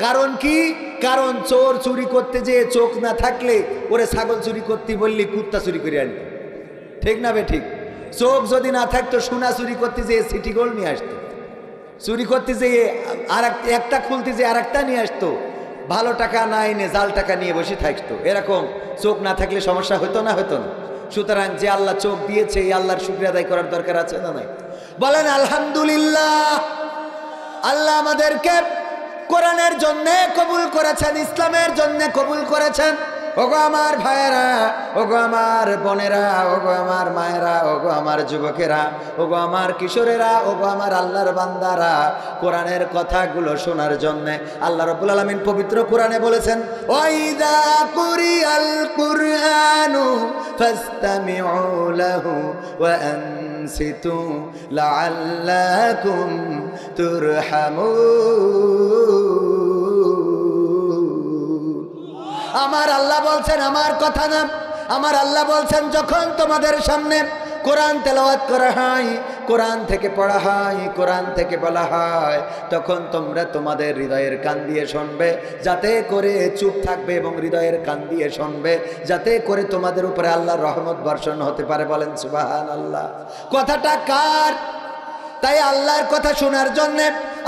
কারণ কি? কারণ চোর চুরি করতে যেয়ে চোখ না থাকলে ওরে ছাগল চুরি করতে বললি কুত্তা চুরি করে আনতো, ঠিক না বে ঠিক? চোখ যদি না থাকতো সোনা চুরি করতে যেয়ে সিটি গোল্ড নিয়ে আসতো, চুরি করতে যেয়ে আর একটা খুলতে যেয়ে আর একটা নিয়ে আসতো, ভালো টাকা না এনে জাল টাকা নিয়ে বসে থাকতো। এরকম চোখ না থাকলে সমস্যা হতো না? হতো না। সুতরাং যে আল্লাহ চোখ দিয়েছে এই আল্লাহর শুকরিয়া আদায় করার দরকার আছে না নাই? বলেন আলহামদুলিল্লাহ। আল্লাহ আমাদেরকে কোরআনের জন্য কবুল করেছেন, ইসলামের জন্য কবুল করেছেন। ওগো আমার ভাইয়েরা, ওগো আমার বোনেরা, ওগো আমার মায়েরা, ওগো আমার যুবকেরা, ওগো আমার কিশোরেরা, ওগো আমার আল্লাহর বান্দারা, কোরআনের কথাগুলো শোনার জন্য আল্লাহ রাব্বুল আলামিন পবিত্র কোরআনে বলেছেন, ওয়াইদা কুরিয়াল কুরআনু ফাসতামিউ লাহু ওয়া আনসিতু লাআল্লাকুম তুরহামুন। আমার আল্লাহ বলছেন, আমার কথা না, আমার আল্লাহ বলছেন যখন তোমাদের সামনে কোরআন তেলাওয়াত করা হয়, কোরআন থেকে পড়া হয়, কোরআন থেকে বলা হয়, তখন তোমরা তোমাদের হৃদয়ের কান দিয়ে শুনবে, যাতে করে চুপ থাকবে এবং হৃদয়ের কান দিয়ে শুনবে, যাতে করে তোমাদের উপরে আল্লাহর রহমত বর্ষণ হতে পারে। বলেন সুবহানাল্লাহ। কথাটা কার? তাই আল্লাহর কথা শোনার জন্য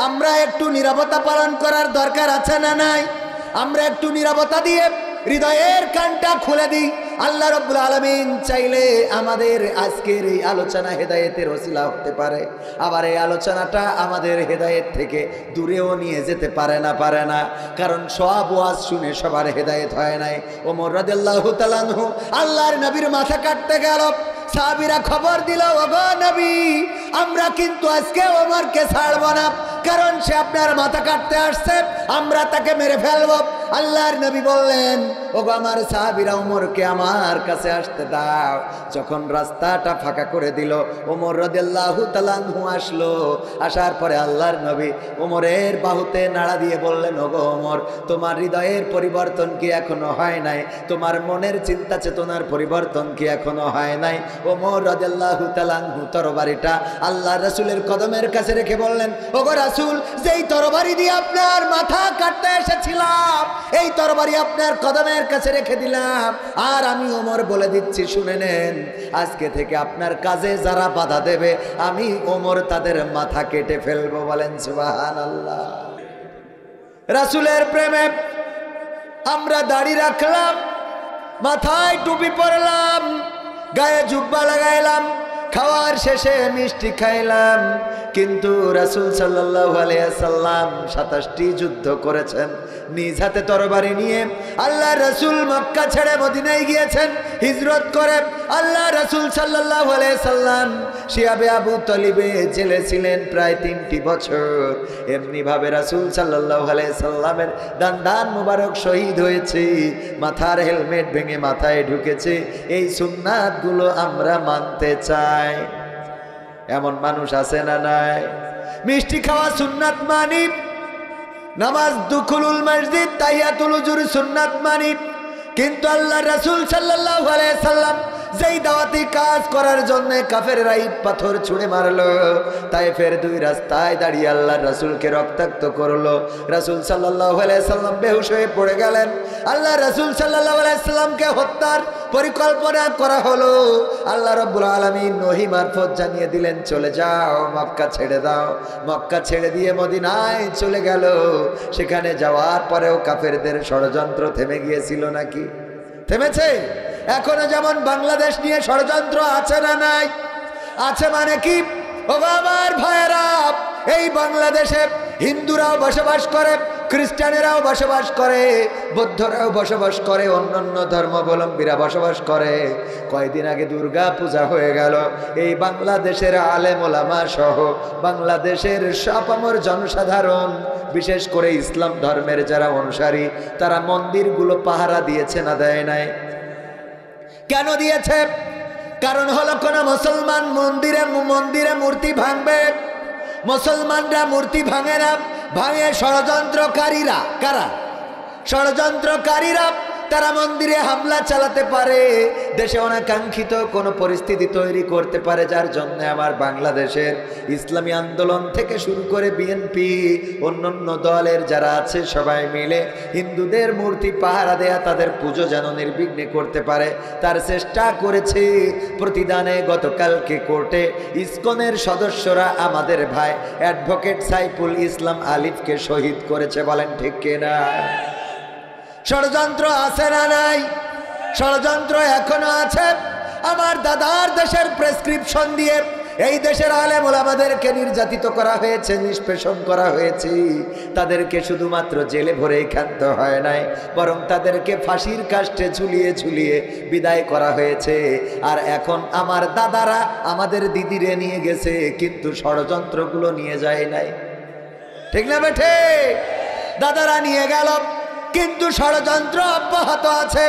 আমরা একটু নীরবতা পালন করার দরকার আছে না নাই? আমরা একটু নীরবতা দিয়ে হৃদয়ের কানটা খুলে দিই। আল্লাহ রাব্বুল আলামিন চাইলে আমাদের আজকের এই আলোচনা হেদায়েতের ওসিলা হতে পারে, আবার এই আলোচনাটা আমাদের হেদায়েত থেকে দূরেও নিয়ে যেতে পারে না, পারে না। কারণ সব ওয়াজ শুনে সবার হেদায়েত হয় নাই। ওমর রাদিয়াল্লাহু তাআলা আনহু আল্লাহর নবীর মাথা কাটতে গেল, সাহাবীরা খবর দিল, ওগো নবী, আমরা কিন্তু আজকে ওমরকে ছাড়ব না, কারণ সে আপনার মাথা কাটতে আসছে, আমরা তাকে মেরে ফেলব। আল্লাহর নবী বললেন, ওগো আমার সাহাবীরা, ওমরকে আমার কাছে আসতে দাও। যখন রাস্তাটা ফাঁকা করে দিল, ওমর রাদিয়াল্লাহু তাআলা আনহু আসলো। আসার পরে আল্লাহর নবী ওমরের বাহুতে নাড়া দিয়ে বললেন, ওগো ওমর, তোমার হৃদয়ের পরিবর্তন কি এখনো হয় নাই? তোমার মনের চিন্তা চেতনার পরিবর্তন কি এখনো হয় নাই? ওমর রাদিয়াল্লাহু তাআলা আনহু তরবারিটা আল্লাহর রাসূলের কদমের কাছে রেখে বললেন, ওগো রাসূল, যেই তরবারি দিয়ে আপনার মাথা কাটতে এসেছিলাম, এই তরবারি আপনার কদমের কাছে রেখে দিলাম। আর আমি ওমর বলে দিচ্ছি, শুনে নেন, আজকে থেকে আপনার কাজে যারা বাধা দেবে, আমি ওমর তাদের মাথা কেটে ফেলবো। বলেন সুবহানাল্লাহ। রাসূলের প্রেমে আমরা দাড়ি রাখলাম, মাথায় টুপি পরলাম, গায়ে জুব্বা লাগাইলাম, খাওয়ার শেষে মিষ্টি খাইলাম। কিন্তু রাসূল সাল্লাল্লাহু আলাইহি ওয়াসাল্লাম 27টি যুদ্ধ করেছেন নিজ হাতে তরবারি নিয়ে। আল্লাহ রাসূল মক্কা ছেড়ে মদিনায় গিয়েছেন হিজরত করে। আল্লাহ রাসূল সাল্লাল্লাহু আলাইহি ওয়াসাল্লাম শিয়াবে আবু তালিবে জেলে ছিলেন প্রায় 3টি বছর। এমনি ভাবে রাসূল সাল্লাল্লাহু আলাইহি ওয়াসাল্লামের দান মুবারক শহীদ হয়েছে, মাথার হেলমেট ভেঙে মাথায় ঢুকেছে। এই সুন্নাতগুলো আমরা মানতে চাই। এমন মানুষ আছে না নাই? মিষ্টি খাওয়া সুন্নাত মানি, নামাজ দুখুলুল মসজিদ তাহিয়াতুল উজুর সুন্নাত মানি, কিন্তু আল্লাহ রাসূল সাল্লাল্লাহু আলাইহি ওয়াসাল্লাম যেই দাওয়াতি কাজ করার জন্য কাফেররা ইট পাথর ছুঁড়ে মারলো, তায়েফের 2 রাস্তায় দাঁড়িয়ে আল্লাহর রাসূলকে রক্তাক্ত করলো। রাসূল সাল্লাল্লাহু আলাইহি ওয়াসাল্লাম বেহুশ হয়ে পড়ে গেলেন। আল্লাহ রাসূল সাল্লাল্লাহু আলাইহি ওয়াসাল্লামকে হত্যার পরিকল্পনা করা হলো। আল্লাহ রাব্বুল আলামিন ওহী মারফত জানিয়ে দিলেন, চলে যাও, মক্কা ছেড়ে দাও। মক্কা ছেড়ে দিয়ে মদিনায় চলে গেল। সেখানে যাওয়ার পরেও কাফেরদের ষড়যন্ত্র থেমে গিয়েছিল নাকি? থেমেছে? এখনো যেমন বাংলাদেশ নিয়ে ষড়যন্ত্র আছে না নাই? আছে। মানে কি? ও আমার ভাইয়েরা, এই বাংলাদেশে হিন্দুরাও বসবাস করে, খ্রিস্টানেরাও বসবাস করে, বৌদ্ধরাও বসবাস করে, অন্যান্য ধর্মাবলম্বীরা বসবাস করে। কয়েকদিন আগে দুর্গা পূজা হয়ে গেল। এই বাংলাদেশের আলেম ওলামা সহ বাংলাদেশের আপামর জনসাধারণ, বিশেষ করে ইসলাম ধর্মের যারা অনুসারী, তারা মন্দিরগুলো পাহারা দিয়েছে না দেয় নাই? কেন দিয়েছে? কারণ হলো কোন মুসলমান মন্দিরে মূর্তি ভাঙবে, মুসলমানরা মূর্তি ভাঙে না, ভাঙে ষড়যন্ত্রকারীরা। কারা? ষড়যন্ত্রকারীরা তারা মন্দিরে হামলা চালাতে পারে, দেশে অনাকাঙ্ক্ষিত কোনো পরিস্থিতি তৈরি করতে পারে, যার জন্য আমার বাংলাদেশের ইসলামী আন্দোলন থেকে শুরু করে বিএনপি অন্যান্য দলের যারা আছে সবাই মিলে হিন্দুদের মূর্তি পাহারা দেয়া, তাদের পুজো যেন নির্বিঘ্নে করতে পারে তার চেষ্টা করেছে। প্রতিদানে গতকালকে কোর্টে ইসকনের সদস্যরা আমাদের ভাই অ্যাডভোকেট সাইফুল ইসলাম আলিফকে শহীদ করেছে। বলেন ঠিক কিনা? ষড়যন্ত্র আছে না নাই? ষড়যন্ত্র এখনো আছে। আমার দাদার দেশের প্রেসক্রিপশন দিয়ে এই দেশের আলেম ওলামাদেরকে নির্যাতিত করা হয়েছে, নিষ্পেষণ করা হয়েছে। তাদেরকে শুধুমাত্র জেলে ভরেই ক্ষান্ত হয় নাই, বরং তাদেরকে ফাঁসির কাস্টে ঝুলিয়ে ঝুলিয়ে বিদায় করা হয়েছে। আর এখন আমার দাদারা আমাদের দিদিরে নিয়ে গেছে, কিন্তু ষড়যন্ত্রগুলো নিয়ে যায় নাই। ঠিক না বেঠে? দাদারা নিয়ে গেল, কিন্তু ষড়যন্ত্র অব্যাহত আছে।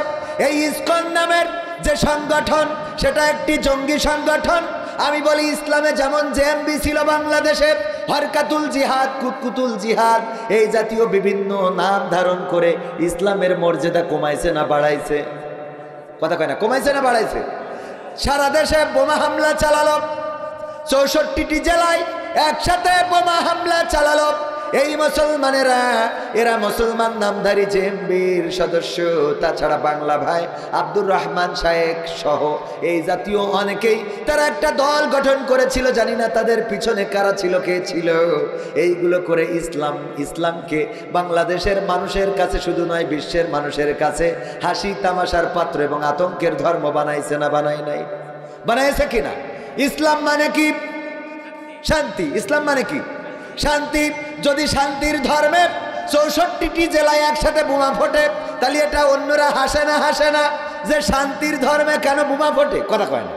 এই ইসকন নামের যে সংগঠন, সেটা একটি জঙ্গি সংগঠন। আমি বলি, ইসলামে যেমন জেএমবি ছিল বাংলাদেশে, হরকাতুল জিহাদ, কুতকুতুল জিহাদ, এই জাতীয় বিভিন্ন নাম ধারণ করে ইসলামের মর্যাদা কমাইছে না বাড়াইছে? কথা কয় না, কমাইছে না বাড়াইছে? সারা দেশে বোমা হামলা চালালো, 64টি জেলায় একসাথে বোমা হামলা চালালো। এই মুসলমানেরা, এরা মুসলমান নামধারী জেএমবির সদস্য। তাছাড়া বাংলা ভাই আব্দুর রহমান শায়েখ সহ এই জাতীয় অনেকেই তারা একটা দল গঠন করেছিল। জানি না তাদের পিছনে কারা ছিল, কে ছিল। এইগুলো করে ইসলামকে বাংলাদেশের মানুষের কাছে শুধু নয়, বিশ্বের মানুষের কাছে হাসি তামাশার পাত্র এবং আতঙ্কের ধর্ম বানাইছে না বানাই নাই? বানাইছে কিনা? ইসলাম মানে কি? শান্তি। ইসলাম মানে কি? শান্তি। যদি শান্তির ধর্মে 64টি জেলায় একসাথে বোমা ফোটে, তাহলে এটা অন্যরা হাসে না? হাসে না যে শান্তির ধর্মে কেন বোমা ফোটে? কথা কয় না,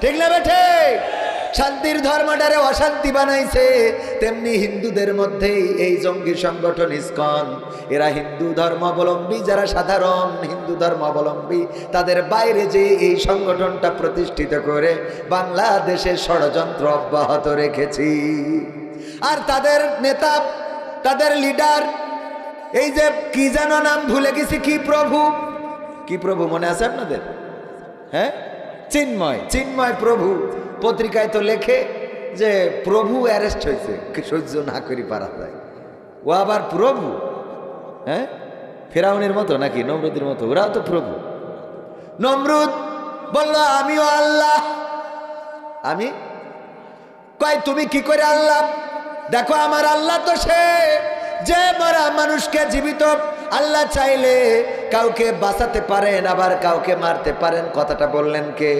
ঠিক না বেঠে? শান্তির ধর্মটারে অশান্তি বানাইছে। তেমনি হিন্দুদের মধ্যেই এই জঙ্গি সংগঠন ইসকন, এরা হিন্দু ধর্মাবলম্বী, যারা সাধারণ হিন্দু ধর্মাবলম্বী, তাদের বাইরে যে এই সংগঠনটা প্রতিষ্ঠিত করে বাংলাদেশে ষড়যন্ত্র অব্যাহত রেখেছি। আর তাদের নেতা, তাদের লিডার, এই যে কি যেন নাম ভুলে গেছি, কি প্রভু, কি প্রভু মনে আছে আপনাদের? হ্যাঁ, চিন্ময়, চিন্ময় প্রভু। পত্রিকায় তো লেখে যে প্রভু অ্যারেস্ট হয়েছে, সহ্য না করি পারা যায়। ও আবার প্রভু? হ্যাঁ, ফেরাউনের মতো নাকি নমরুদের মতো? ওরাও তো প্রভু। নমরুদ বলল আমিও আল্লাহ। আমি কয় তুমি কি করে আল্লাহ? দেখো আমার আল্লাহ তো সে যে মরা মানুষকে জীবিত। আল্লাহ চাইলে কাউকে বাঁচাতে পারেন, আবার কাউকে মারতে পারেন। কথাটা বললেন কে?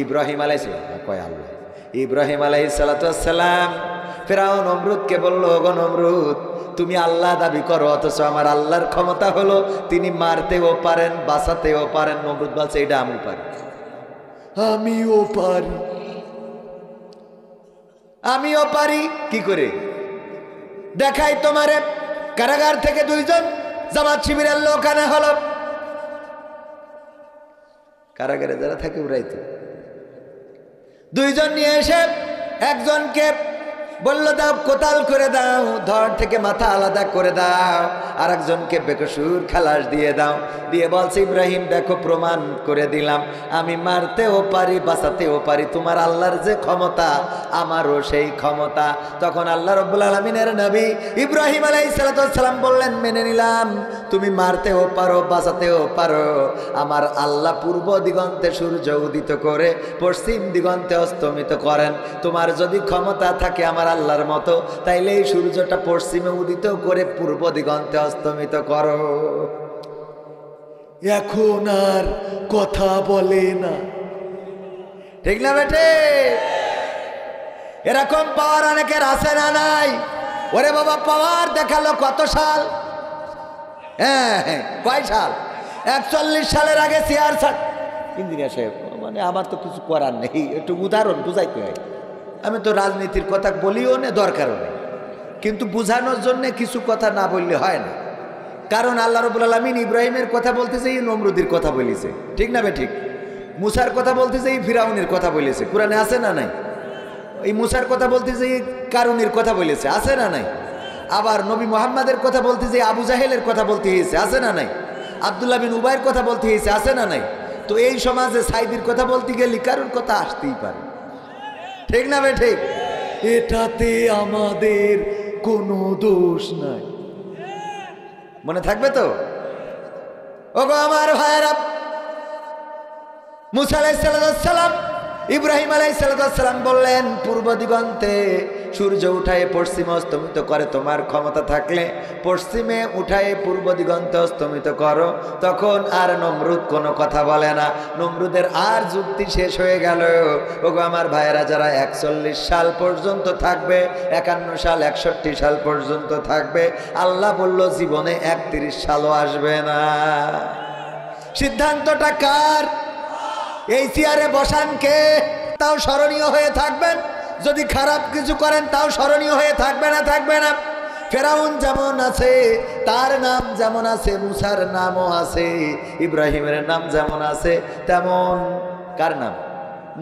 ইব্রাহিম আলাইহিস সালাম। কয় আল্লাহ? ইব্রাহিম আলাইহিস সালাম ফেরাউন নমরুদকে বলল, গো নমরুদ, তুমি আল্লাহ দাবি করো, অথচ আমার আল্লাহর ক্ষমতা হলো তিনি মারতেও পারেন, বাঁচাতেও পারেন। নমরুদ বলছে এটা আমি পারি। আমিও পারি, আমিও পারি। কি করে দেখাই তোমারে? কারাগার থেকে 2জন জামাত শিবিরের লোক আনা হলো। কারাগারে যারা থাকে ওরাই তো। 2জন নিয়ে এসে একজনকে বলল দাও, কোতাল করে দাও, ধর থেকে মাথা আলাদা করে দাও। আর একজনকে বেকসুর খালাস দিয়ে দাও। দিয়ে বলছে ইব্রাহিম দেখো, প্রমাণ করে দিলাম আমি মারতেও পারি, বাঁচাতেও পারি। তোমার আল্লাহর যে ক্ষমতা, আমারও সেই ক্ষমতা। তখন আল্লাহ রাব্বুল আলামিনের নবী ইব্রাহিম আলাইহিস সালাম বললেন, মেনে নিলাম তুমি মারতেও পারো, বাঁচাতেও পারো। আমার আল্লাহ পূর্ব দিগন্তে সূর্য উদিত করে পশ্চিম দিগন্তে অস্তমিত করেন। তোমার যদি ক্ষমতা থাকে আমার আল্লাহর মতো, তাইলে এই সূর্যটা পশ্চিমে উদিত করে পূর্ব দিগন্তে অস্তমিত করো। এখন আর কথা বলে না, ঠিক না বেটে? এরকম পাওয়ার অনেকের আছে না নাই? ওরে বাবা, পাওয়ার দেখালো কত সাল? হ্যাঁ, কয় সাল? 41 সালের আগে সিআর ইঞ্জিনিয়ার সাহেব, মানে আমার তো কিছু করার নেই, একটু উদাহরণ বুঝাইতে হয়। আমি তো রাজনীতির কথা বলিও না, দরকারও নেই, কিন্তু বুঝানোর জন্য কিছু কথা না বললে হয় না। কারণ আল্লাহ রাব্বুল আলামিন ইব্রাহিমের কথা বলতেছে, এই নমরুদের কথা বলেছে, ঠিক না বে ঠিক? মুসার কথা বলতেছে, এই ফিরাউনের কথা বলেছে, কোরআনে আছে না নাই? এই মুসার কথা বলতেছে, এই কারুনের কথা বলেছে, আছে না নাই? আবার নবী মুহাম্মাদের কথা বলতেছে, আবু জাহেলের কথা বলতে হয়েছে, আছে না নাই? আব্দুল্লাহ বিন উবাইয়ের কথা বলতে হয়েছে, আছে না নাই? তো এই সমাজে সাইদির কথা বলতে গেলে কারোর কথা আসতেই পারে, ঠিক না বে ঠিক? এটাতে আমাদের কোনো দোষ নাই। মনে থাকবে তো? ওগো আমার ভাইয়েরা, মুসা আলাইহিস সালাম ইব্রাহিম আলাইহিস সালাম বললেন, পূর্ব দিগন্তে সূর্য উঠায় পশ্চিমে অস্তমিত করে, তোমার ক্ষমতা থাকলে পশ্চিমে উঠায় পূর্ব দিগন্তে অস্তমিত করো। তখন আর নমরুদ কোনো কথা বলে না, নমরুদের আর যুক্তি শেষ হয়ে গেল। ওগো আমার ভাইয়েরা, যারা 41 সাল পর্যন্ত থাকবে, 51 সাল 61 সাল পর্যন্ত থাকবে, আল্লাহ বলল জীবনে 31 সালও আসবে না। সিদ্ধান্তটা কার? এই চেয়ারে বসান কে? তাও স্মরণীয় হয়ে থাকবেন। যদি খারাপ কিছু করেন তাও স্মরণীয় হয়ে থাকবে না? থাকবে না। ফেরাউন যেমন আছে, তার নাম যেমন আছে, মুসার নামও আছে, ইব্রাহিমের নাম যেমন আছে, তেমন কার নাম?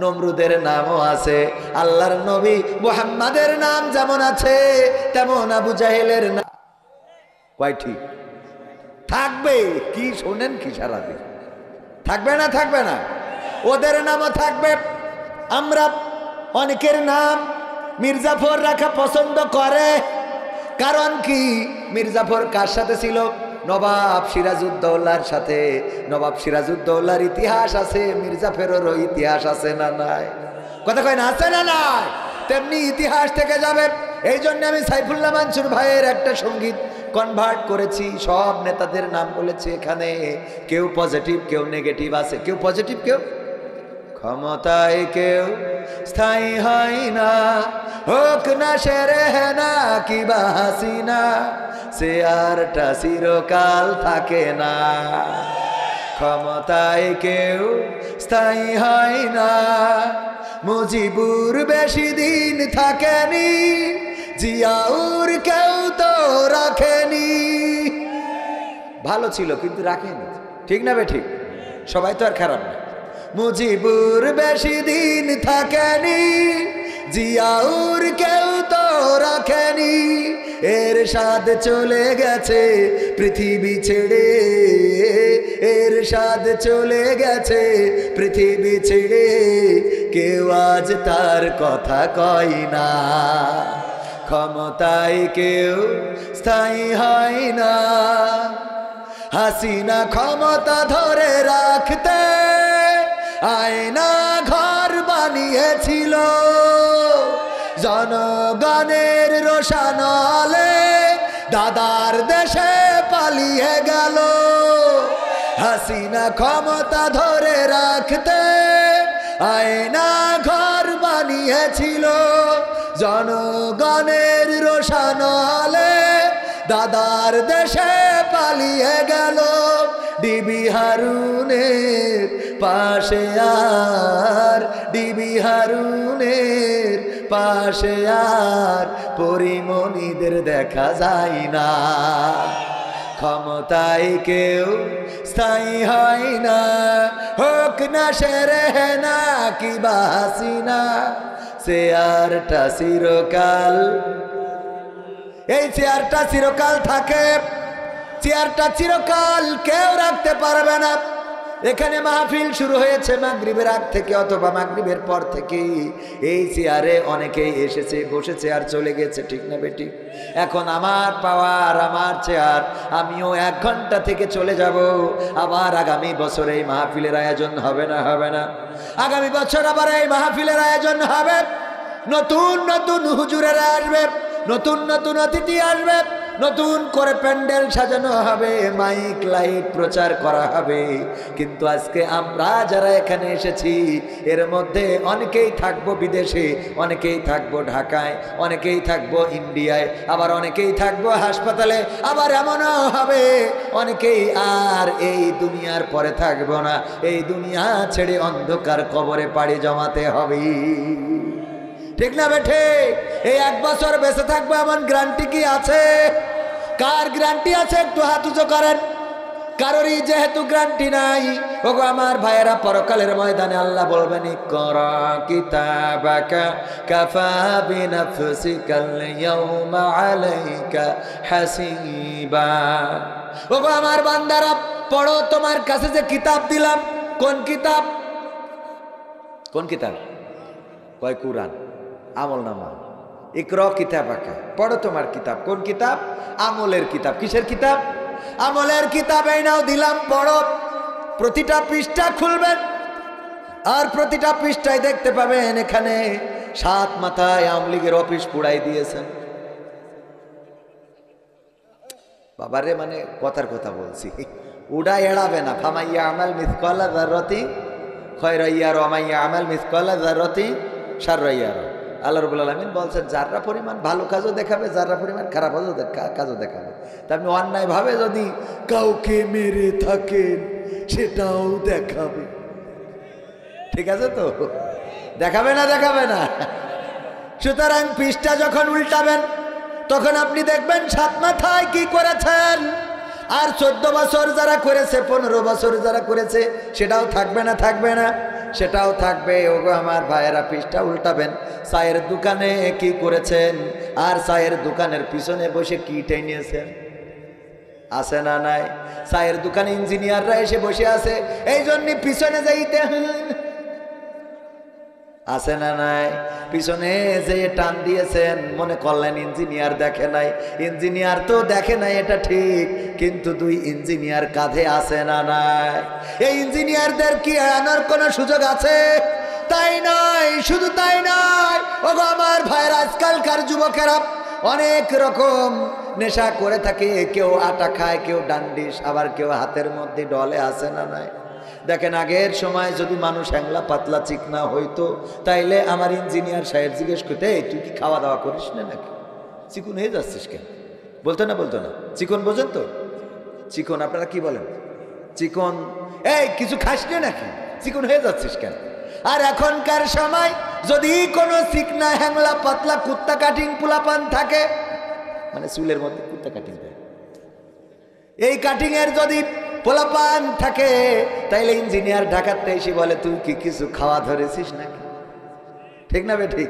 নমরুদের নামও আছে। আল্লাহর নবী মুহাম্মাদের নাম যেমন আছে, তেমন আবু জাহেলের নাম কয়টি থাকবে? কি শোনেন কি সারাদিন? থাকবে না? থাকবে না? ওদের নামও থাকবে। আমরা অনেকের নাম মির্জাফর রাখা পছন্দ করে, কারণ কি? মির্জাফর কার সাথে ছিল? নবাব সিরাজউদ্দৌলার সাথে। নবাব সিরাজউদ্দৌলার ইতিহাস আছে, মির্জাফরেরও ইতিহাস আছে না নাই? কথা কয় না? আছে না নাই? তেমনি ইতিহাস থেকে যাবে। এই জন্য আমি সাইফুল্লাহ মানসুর ভাইয়ের একটা সঙ্গীত কনভার্ট করেছি, সব নেতাদের নাম বলেছি এখানে। কেউ পজিটিভ, কেউ নেগেটিভ আছে, কেউ পজিটিভ, কেউ ক্ষমতায়, কেউ স্থায়ী হয় না। হোক না শেরে না কিবা হাসিনা, সে আরটা চিরকাল থাকে না। ক্ষমতায় কেউ স্থায়ী হয় না, মুজিবুর বেশি দিন থাকেনি, জিয়াউর কেউ তো রাখেনি। ভালো ছিল কিন্তু রাখেনি, ঠিক না বে ঠিক? সবাই তো আর খারাপ না। মুজিবুর বেশি দিন থাকেনি, জিয়াউর কেউ তো রাখেনি। এরশাদ চলে গেছে পৃথিবী ছেড়ে, এরশাদ চলে গেছে পৃথিবী ছেড়ে, কেউ আজ তার কথা কয় না। ক্ষমতায় কেউ স্থায়ী হয় না। হাসিনা ক্ষমতা ধরে রাখতে আয়না ঘর বানিয়েছিল, জনগণের রোশানলে দাদার দেশে পালিয়ে গেল। হাসিনা ক্ষমতা ধরে রাখতে আয়না ঘর বানিয়েছিল, জনগণের রোশানলে দাদার দেশে পালিয়ে গেল। ডিবি হারুনের পাশে আর, ডিবি হারুনের পাশে আর পরিমণিদের দেখা যায় না। ক্ষমতায় কেউ স্থায়ী হয় না, হোক না শেরে না কিবা হাসিনা, সে আরটা চিরকাল। এই চেয়ারটা চিরকাল থাকে, চেয়ারটা চিরকাল কেউ রাখতে পারবে না। এখানে মাহফিল শুরু হয়েছে মাগরিবের আগ থেকে অথবা মাগরিবের পর থেকে। এই চেয়ারে অনেকেই এসেছে, বসেছে আর চলে গেছে, ঠিক না বেটি? এখন আমার পাওয়ার, আমার চেয়ার, আমিও 1 ঘন্টা থেকে চলে যাব। আবার আগামী বছর এই মাহফিলের আয়োজন হবে না? হবে না? আগামী বছর আবার এই মাহফিলের আয়োজন হবে, নতুন নতুন হুজুরেরা আসবে, নতুন নতুন অতিথি আসবে, নতুন করে প্যান্ডেল সাজানো হবে, মাইক লাইট প্রচার করা হবে। কিন্তু আজকে আমরা যারা এখানে এসেছি, এর মধ্যে অনেকেই থাকবো বিদেশে, অনেকেই থাকবো ঢাকায়, অনেকেই থাকবো ইন্ডিয়ায়, আবার অনেকেই থাকবো হাসপাতালে, আবার এমনও হবে অনেকেই আর এই দুনিয়ার পরে থাকবো না, এই দুনিয়া ছেড়ে অন্ধকার কবরে পাড়ি জমাতে হবে, ঠিক না বেঠে? এই 1 বছর বেঁচে থাকবো এমন গ্যারান্টি কি আছে? কার গ্যারান্টি আছে? একটু হাত উঁচু করেন। কারোরই যেহেতু গ্যারান্টি নাই, ওগো আমার ভাইয়েরা, পরকালের ময়দানে আল্লাহ বলবেন ইকরা কিতাবাকা কাফা বিনাফসিকাল ইয়াউমা আলাইকা হাসিবা। ওগো আমার বান্দারা, পড়ো, তোমার কাছে যে কিতাব দিলাম। কোন কিতাব? কোন কিতাব? কয় কুরআন, আমলনামা। ইকরা কিতাবাকা, পড়ো তোমার কিতাব। কোন কিতাব? আমলের কিতাব। কিসের কিতাব? আমলের কিতাব। এই নাও দিলাম, পড়ো। প্রতিটা পৃষ্ঠা খুলবেন, আর প্রতিটা পৃষ্ঠায় দেখতে পাবেন এখানে 7 মাথায় আওয়ামী লীগের অফিস পুড়াই দিয়েছেন। বাবারে, মানে কথার কথা বলছি, উড়া এড়াবে না। ফামাইয়া আমাল মিসকালা যাররাতি খায়রান ইয়ারা ওয়া মাইয়া আমাল মিসকালা যাররাতি শাররান ইয়ারা। আল্লাহ রাব্বুল আলামিন বলছেন, যারা পরিমাণ ভালো কাজও দেখাবে, যারা পরিমাণ খারাপ কাজও দেখাবে। তা আপনি অন্যায়ভাবে যদি কাউকে মেরে থাকেন, সেটাও দেখাবে। ঠিক আছে তো? দেখাবে না? দেখাবে না? সুতরাং পৃষ্ঠা যখন উল্টাবেন, তখন আপনি দেখবেন 7 মাথায় কি করেছেন। আর 14 বছর যারা করেছে, 15 বছর যারা করেছে, সেটাও থাকবে না? থাকবে না? সেটাও থাকবে। ওগো আমার ভাইয়েরা, পৃষ্ঠা উল্টাবেন, চায়ের দোকানে কি করেছেন, আর চায়ের দোকানের পিছনে বসে কি টেনিয়েছেন, আছে না নাই? চায়ের দোকানে ইঞ্জিনিয়াররা এসে বসে আছে, এই জন্য পিছনে যাইতে আছে না নাই? পিছনে যে টান দিয়েছেন, মনে করলেন ইঞ্জিনিয়ার দেখে নাই। ইঞ্জিনিয়ার তো দেখে নাই, এটা ঠিক, কিন্তু 2 ইঞ্জিনিয়ার কাঁধে আছে না নাই? এই ইঞ্জিনিয়ারদের কি এড়ানোর কোনো সুযোগ আছে? তাই নয়, শুধু তাই নয়, ওগো আমার ভাইয়েরা, আজকালকার যুবকেরা অনেক রকম নেশা করে থাকে। কেউ আটা খায়, কেউ ডান্ডিস, আবার কেউ হাতের মধ্যে ডলে, আছে না নাই? দেখেন, আগের সময় যদি মানুষ হ্যাংলা পাতলা চিকনা হইতো, তাইলে আমার ইঞ্জিনিয়ার সাহেব জিজ্ঞেস করতে, তুই কি খাওয়া দাওয়া করিস না নাকি, চিকন হয়ে যাচ্ছিস কেন? বলতো না? বলতো না? চিকন বোঝেন তো? চিকন আপনারা কি বলেন? চিকন, এই কিছু খাস না নাকি, চিকন হয়ে যাচ্ছিস কেন? আর এখনকার সময় যদি কোনো চিকনা হ্যাংলা পাতলা কুত্তা কাটিং পোলাপান থাকে, মানে চুলের মধ্যে কুত্তা কাটিং দেয়, এই কাটিং এর যদি পোলাপান থাকে, তাইলে ইঞ্জিনিয়ার ঢাকাতে এসে বলে, তুই কি কিছু খাওয়া ধরেছিস নাকি? ঠিক না বে ঠিক?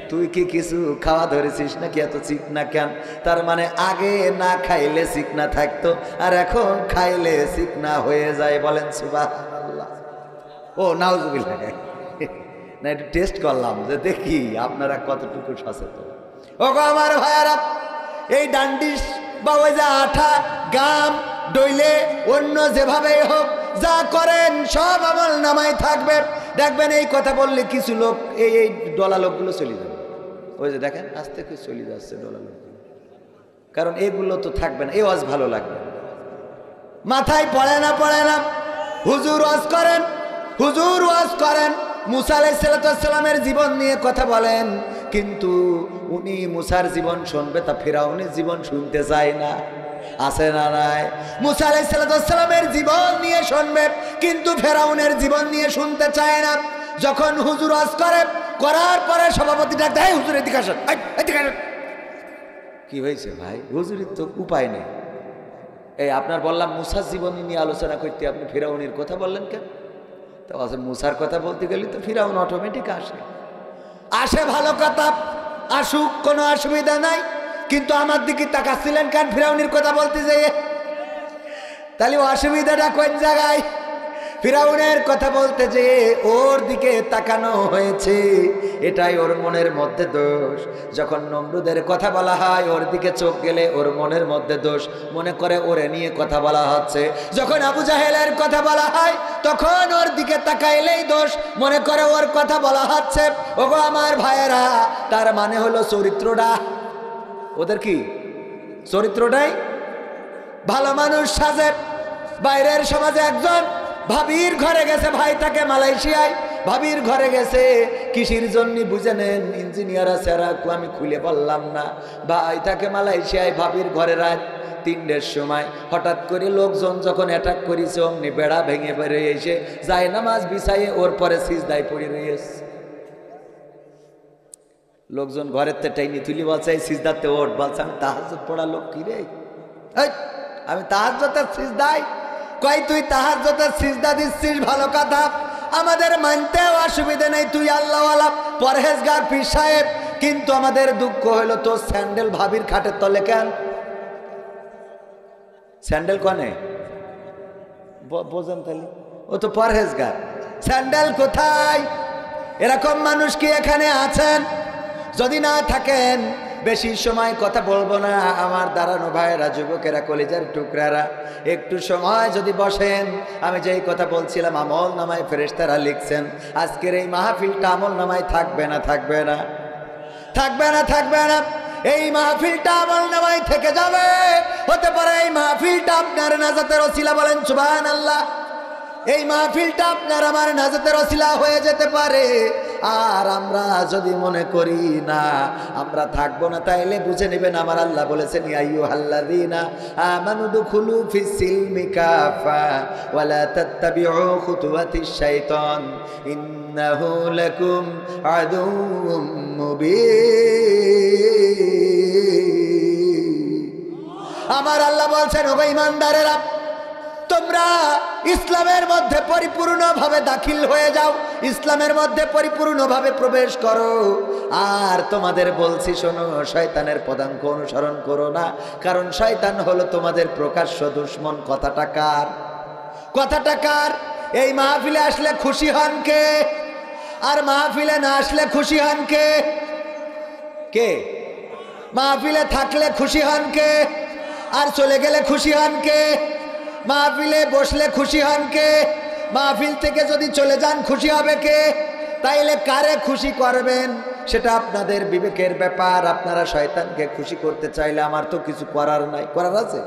তুই কি কিছু খাওয়া ধরেছিস নাকি, এত চিকনা কেন? তার মানে আগে না খাইলে চিকনা থাকতো, আর এখন খাইলে চিকনা হয়ে যায়। বলেন সুবহানাল্লাহ। ও নাউজুবিল্লাহ। না, একটু টেস্ট করলাম যে দেখি আপনারা কতটুকু সচেতন। ওগো আমার ভাইয়ারা, এই ডান্ডিস বা ওই যে আঠা গাম ডইলে অন্য যেভাবে হোক যা করেন, সব আমল নামায় থাকবে। দেখবেন এই কথা বললে কিছু লোক, এই ডলা লোকগুলো চলে যাবে। ওই যে দেখেন, আস্তে করে চলে যাচ্ছে ডলা লোকগুলো, কারণ এগুলো তো থাকবে না। এই ওয়াজ ভালো লাগবে, মাথায় পড়ে না, পড়ে না। হুজুর ওয়াজ করেন, হুজুর ওয়াজ করেন, মুসা আলাইহিস সালামের জীবন নিয়ে কথা বলেন, কিন্তু উনি মুসার জীবন শুনবে, তা ফিরাউনের জীবন শুনতে চায় না, আছে না নাই? মুসা আলাইহিস সালামের জীবন নিয়ে শুনবে, কিন্তু ফেরাউনের জীবন নিয়ে শুনতে চায় না। যখন হুজুর ওয়াজ করে, করার পরে সভাপতি ডাক দেয়, হুজুর এদিকে আসেন, এদিকে আসেন। কি হয়েছে ভাই? হুজুরের তো উপায় নেই। এই আপনার বললাম মুসার জীবনী নিয়ে আলোচনা করতে, আপনি ফিরাউনের কথা বললেন কেন? তো মুসার কথা বলতে গেলে তো ফিরাউন অটোমেটিক আসে। আসে, ভালো কথা, আসুক, কোনো অসুবিধা নাই, কিন্তু আমার দিকে তাকাচ্ছিলেন কেন ফিরাউনের কথা বলতে যেয়ে? তাহলে অসুবিধাটা কোন জায়গায়? ফিরাউনের কথা বলতে যে ওর দিকে তাকানো হয়েছে, এটাই ওর মনের মধ্যে দোষ। যখন নমরুদের কথা বলা হয়, ওর দিকে চোখ গেলে ওর মনের মধ্যে দোষ, মনে করে ওরে নিয়ে কথা বলা হচ্ছে। যখন আবু জাহেলের কথা বলা হয়, তখন ওর দিকে তাকাইলেই দোষ, মনে করে ওর কথা বলা হচ্ছে। ওগো আমার ভাইয়েরা, তার মানে হলো চরিত্রটা ওদের কি? চরিত্রটাই ভালো মানুষ সাজে। বাইরের সমাজে একজন ভাবির ঘরে গেছে, ভাই তাকে মালয়েশিয়ায় ভাবির ঘরে গেছে, কৃষির জন্য বুঝে নেন, ইঞ্জিনিয়ার আছে, আমি খুলে বললাম না। ভাই তাকে মালয়েশিয়ায় ভাবির ঘরে রাত 3টের সময় হঠাৎ করে লোকজন যখন অ্যাটাক করেছে, অমনি বেড়া ভেঙে বেরিয়ে এসে যায় নামাজ বিছাইয়ে ওর পরে সিজদায় পড়ে রয়েছে। লোকজন ঘরের তে টাইনি তুলি বলছে, এই সিজদাতে ওঠ। বলছে, আমি তাহাজ্জুদ পড়া লোক কি রে, আমি তাহাজ্জুদের সিজদায় কই তুই তাহাজ্জুদের সিজদা দিচ্ছিস ভালো কথা, আমাদের মানতেও অসুবিধা নেই, তুই আল্লাহওয়ালা পরহেজগার পীর সাহেব, কিন্তু আমাদের দুঃখ হলো তোর স্যান্ডেল ভাবির খাটের তলে কেন? স্যান্ডেল কনে বোঝেন তাহলে, ও তো পরহেজগার, স্যান্ডেল কোথায়? এরকম মানুষ কি এখানে আছেন? যদি না থাকেন বেশি সময় কথা বলবো না আমার দাঁড়ানো ভাইয়েরা, যুবকেরা, কলিজার টুকরারা, একটু সময় যদি বসেন, আমি যেই কথা বলছিলাম আমল নামায় ফেরেশতারা লিখছেন, আজকের এই মাহফিলটা আমল নামায় থাকবে না, থাকবে না, থাকবে না, থাকবে না, এই মাহফিলটা আমল নামায় থেকে যাবে। হতে পারে এই মাহফিলটা আপনার নাজাতের ওসিলা, বলেন সুবহানাল্লাহ, এই মাহফিলটা আপনার আমার নাজাতের ওসিলা হয়ে যেতে পারে। আর আমরা যদি মনে করি না আমরা থাকবো না, তাইলে বুঝে নেবেন আমার আল্লাহ বলেছেন ইয়া আইয়ুহাল্লাযীনা আমানু দুখুলু ফিস সিলমি কাফা ওয়া লা তাত্তাবিউ খুতুওয়াতিশ শাইতান ইন্নাহু লাকুম আদুউম মুবিন। আমার আল্লাহ বলছেন ও ঈমানদারেরা, তোমরা ইসলামের মধ্যে পরিপূর্ণভাবে দাখিল হয়ে যাও, ইসলামের মধ্যে পরিপূর্ণভাবে প্রবেশ করো। আর তোমাদের বলছি শোনো, শয়তানের পদাঙ্ক অনুসরণ করো না, কারণ শয়তান হলো তোমাদের প্রকাশ্য দুশমন। কথাটা কার? কথাটা কার? এই মাহফিলে আসলে খুশি হন কে? আর মাহফিলে না আসলে খুশি হন কে? কে? মাহফিলে থাকলে খুশি হন কে? আর চলে গেলে খুশি হন কে? মাহফিলে বসলে খুশি হন কে? মাহফিল থেকে যদি চলে যান খুশি হবে কে? তাইলে কারে খুশি করবেন সেটা আপনাদের বিবেকের ব্যাপার। আপনারা শয়তানকে খুশি করতে চাইলে আমার তো কিছু করার নাই। করার আছে?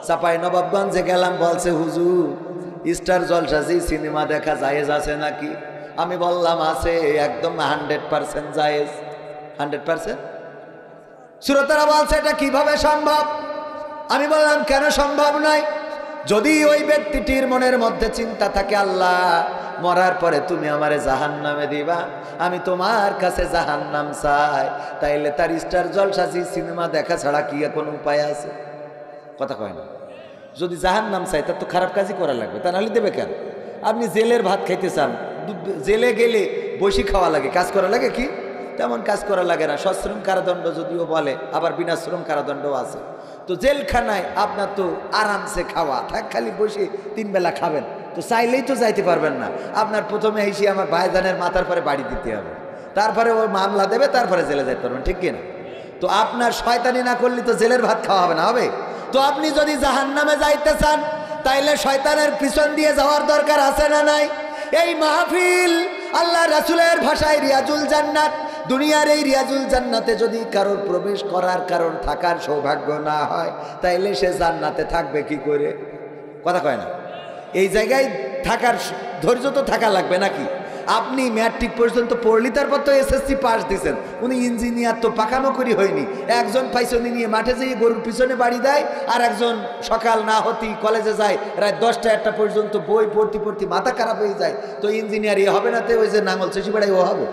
চাপাই নবাবগঞ্জে গেলাম, বলছে হুজুর স্টার জলসাজি সিনেমা দেখা জায়েজ আছে নাকি? আমি বললাম আছে, একদম 100% জায়েজ, 100%। শ্রোতারা বলছে এটা কিভাবে সম্ভব? আমি বললাম কেন সম্ভব নয়? যদি ওই ব্যক্তিটির মনের মধ্যে চিন্তা থাকে আল্লাহ মরার পরে তুমি আমারে জাহান্নামে দিবা, আমি তোমার কাছে জাহান্নাম চাই, তাইলে তার স্টার জলসাজি সিনেমা দেখা ছাড়া কি কোনো উপায় আছে? কথা কয় না। যদি জাহান্নাম চাই তার তো খারাপ কাজই করা লাগবে, তা নাহলে দেবে কেন? আপনি জেলের ভাত খাইতে চান, জেলে গেলে বসি খাওয়া লাগে, কাজ করা লাগে কি? তেমন কাজ করা লাগে না। সশ্রম কারাদণ্ড যদিও বলে, আবার বিনাশ্রম কারাদণ্ডও আছে। তো জেলখানায় আপনার তো আরামসে খাওয়া থাক, খালি বসে 3 বেলা খাবেন, তো চাইলেই তো যাইতে পারবেন না। আপনার প্রথমে এসে আমার ভাইজানের মাথার পরে বাড়ি দিতে হবে, তারপরে ওই মামলা দেবে, তারপরে জেলে যাইতে পারবেন, ঠিক কিনা? তো আপনার শয়তানি না করলে তো জেলের ভাত খাওয়া হবে না, হবে? তো আপনি যদি জাহান্নামে যাইতে চান তাইলে শয়তানের পিছন দিয়ে যাওয়ার দরকার আছে না নাই? এই মাহফিল আল্লাহ রাসূলের ভাষায় রিয়াজুল জান্নাত। দুনিয়ার এই রিয়াজুল জান্নাতে যদি কারোর প্রবেশ করার কারণ থাকার সৌভাগ্য না হয়, তাইলে সে জান্নাতে থাকবে কি করে? কথা কয় না। এই জায়গায় থাকার ধৈর্য তো থাকা লাগবে নাকি? আপনি ম্যাট্রিক পর্যন্ত পড়লি, তারপর তো এসএসসি পাস দিয়েছেন, উনি ইঞ্জিনিয়ার তো পাকামো করি হয়নি। একজন পাইছনি নিয়ে মাঠে যেয়ে গরুর পিছনে বাড়ি দেয়, আর একজন সকাল না হতেই কলেজে যায়, রাত 10টা 1টা পর্যন্ত বই পড়তে পড়তে মাথা খারাপ হয়ে যায়। তো ইঞ্জিনিয়ার এ হবে না, তো ওই যে নাঙল চষি বেড়াই ও হবে?